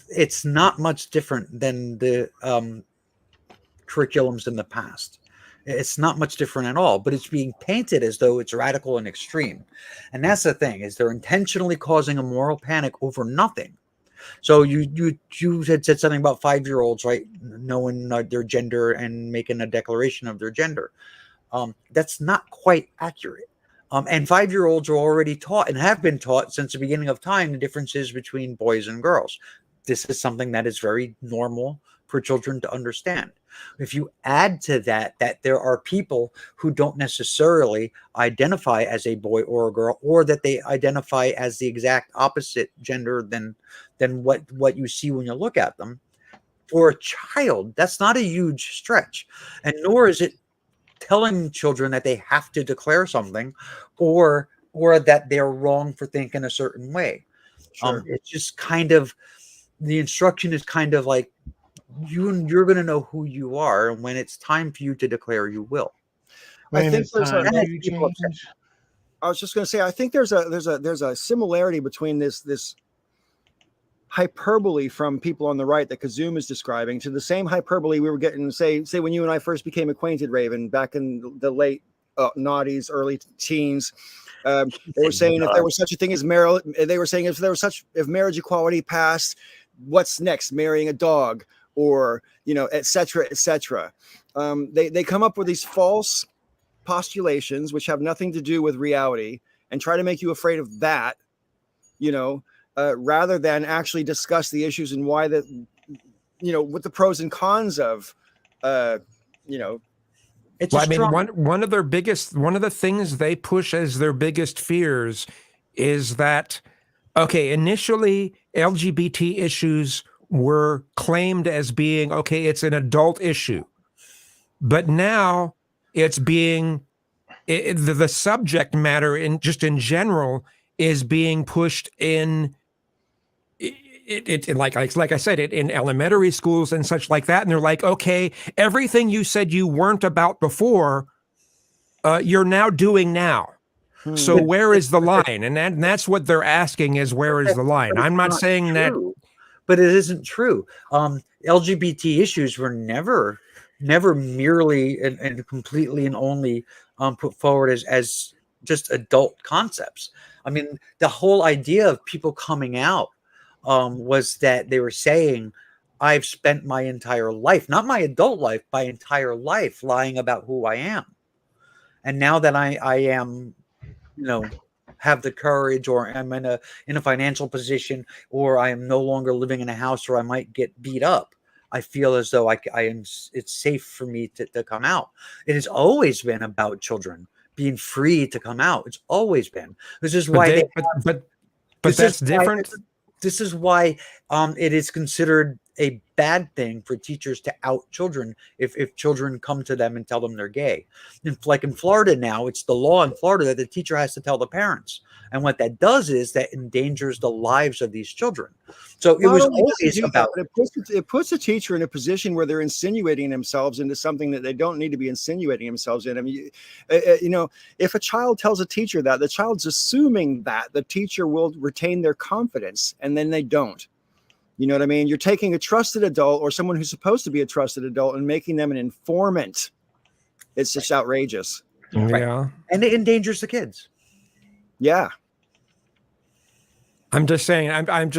it's not much different than the curriculums in the past. It's not much different at all, but it's being painted as though it's radical and extreme. And that's the thing, is they're intentionally causing a moral panic over nothing. So you had said something about 5-year-olds, right? Knowing their gender and making a declaration of their gender. That's not quite accurate. And 5-year-olds are already taught and have been taught since the beginning of time the differences between boys and girls. this is something that is very normal for children to understand. If you add to that there are people who don't necessarily identify as a boy or a girl, or that they identify as the exact opposite gender than what you see when you look at them, for a child, that's not a huge stretch. And nor is it telling children that they have to declare something, or that they're wrong for thinking a certain way. Sure. It's just kind of, the instruction is kind of like, you're going to know who you are, and when it's time for you to declare, you will. I When think it's there's time a, to people upset. change. I was just going to say, I think there's a similarity between this hyperbole from people on the right that Kazum is describing to the same hyperbole we were getting, say when you and I first became acquainted, Raven, back in the late noughties, early teens. They were saying if there was such a thing as marriage, they were saying if marriage equality passed, what's next? Marrying a dog, or et cetera, et cetera. They come up with these false postulations which have nothing to do with reality and try to make you afraid of that, rather than actually discuss the issues and why that, what the pros and cons of, It's Well, a I mean, strong. one of the things they push as their biggest fears is that, okay, initially LGBT issues were claimed as being, okay, it's an adult issue, but now it's being the subject matter in general is being pushed in like I said, in elementary schools and such like that, and they're like, okay, everything you said you weren't about before, you're now doing now. So But where is the line? And that's what they're asking is, where is the line? it's I'm not saying that. true. But it isn't true. LGBT issues were never merely and completely and only put forward as just adult concepts. I mean, the whole idea of people coming out was that they were saying, I've spent my entire life, not my adult life, my entire life, lying about who I am. And now that I am, have the courage, or I'm in a financial position, or I am no longer living in a house where I might get beat up, I feel as though I am. It's safe for me to come out. It has always been about children being free to come out. It's always been. This is But why they, but this that's is why, different. this is why it is considered a bad thing for teachers to out children if children come to them and tell them they're gay. Like in Florida now, it's the law in Florida that the teacher has to tell the parents. And what that does is that endangers the lives of these children. So it Not was only does it always do that, about. but it puts a teacher in a position where they're insinuating themselves into something that they don't need to be insinuating themselves in. I mean, if a child tells a teacher that, the child's assuming that the teacher will retain their confidence, and then they don't. You know what I mean? You're taking a trusted adult, or someone who's supposed to be a trusted adult, and making them an informant. It's just outrageous. Yeah. And it endangers the kids. Yeah. I'm just saying. I'm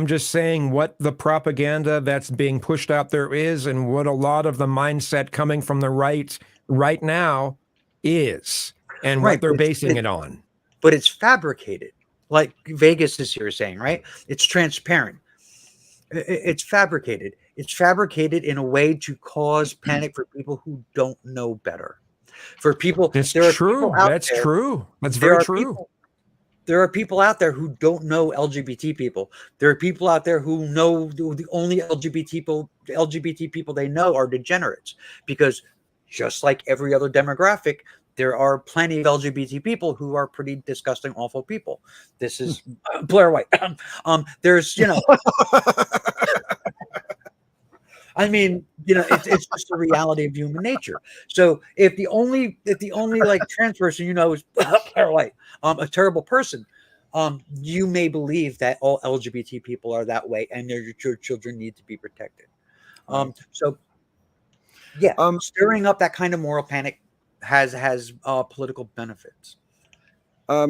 just saying what the propaganda that's being pushed out there is, and what a lot of the mindset coming from the right now is, and what they're basing it on. But it's fabricated, like Vegas is here saying, right? It's transparent. It's fabricated. It's fabricated in a way to cause panic for people who don't know better. For people, It's there are true. people out That's there- true. That's there very are true. there are people out there who don't know LGBT people. There are people out there who know the only LGBT people they know are degenerates, because just like every other demographic, there are plenty of LGBT people who are pretty disgusting, awful people. This is Blair White. There's, I mean, it's just the reality of human nature. So if the only like trans person is Blair White, a terrible person, you may believe that all LGBT people are that way, and your children need to be protected. So yeah, stirring up that kind of moral panic has political benefits.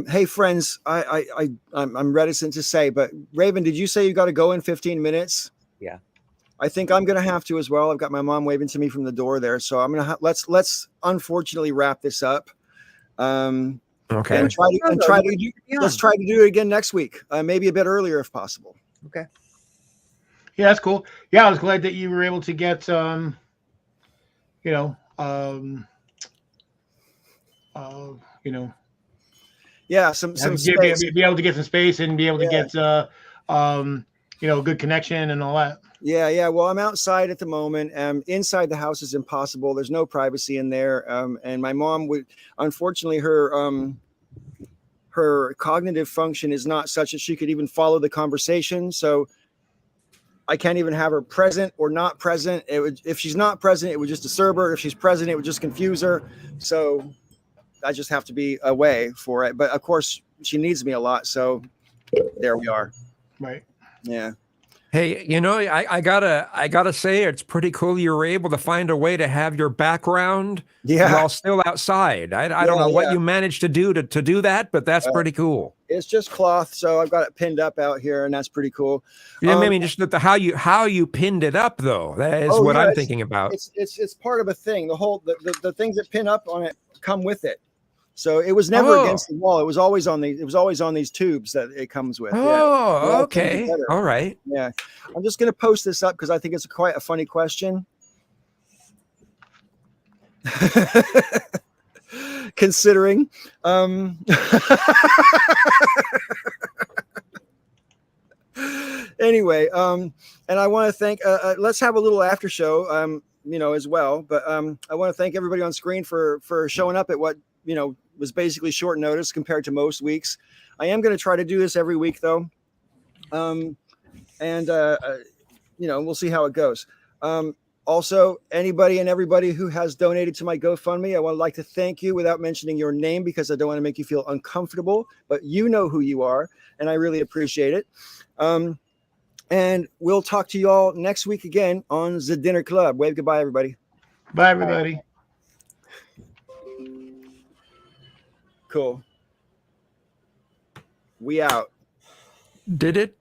Hey friends, I'm reticent to say, but Raven, did you say you got to go in 15 minutes? Yeah. I think I'm going to have to as well. I've got my mom waving to me from the door there, so I'm going to let's unfortunately wrap this up. Okay. And let's try to do it again next week, maybe a bit earlier if possible. Okay. Yeah, that's cool. Yeah, I was glad that you were able to get you know, uh, you know, Yeah, some space. be able to get some space and be able to Yeah. get um, good connection and all that. Yeah, yeah. Well, I'm outside at the moment. Inside the house is impossible. There's no privacy in there. And my mom would, unfortunately, her cognitive function is not such that she could even follow the conversation. So I can't even have her present or not present. It would, if she's not present, it would just disturb her. If she's present, it would just confuse her. So I just have to be away for it. But of course, she needs me a lot. So there we are. Right. Yeah. Hey, I gotta say, it's pretty cool you were able to find a way to have your background Yeah. while still outside. I don't know what you managed to do to do that, but that's pretty cool. It's just cloth, so I've got it pinned up out here, and that's pretty cool. Yeah, maybe just how you pinned it up though. That is what I'm thinking about. It's part of a thing. The things that pin up on it come with it. So it was never against the wall. It was always on these tubes that it comes with. Oh, okay. All right. Yeah. I'm just going to post this up because I think it's quite a funny question. Considering. Anyway, and I want to thank, let's have a little after show, as well. But I want to thank everybody on screen for showing up at what, was basically short notice compared to most weeks. I am going to try to do this every week though. And we'll see how it goes. Also, anybody and everybody who has donated to my GoFundMe, I would like to thank you without mentioning your name because I don't want to make you feel uncomfortable, but you know who you are, and I really appreciate it. And we'll talk to you all next week again on The Dinner Club. Wave goodbye, everybody. Bye, everybody. Cool. We out. Did it?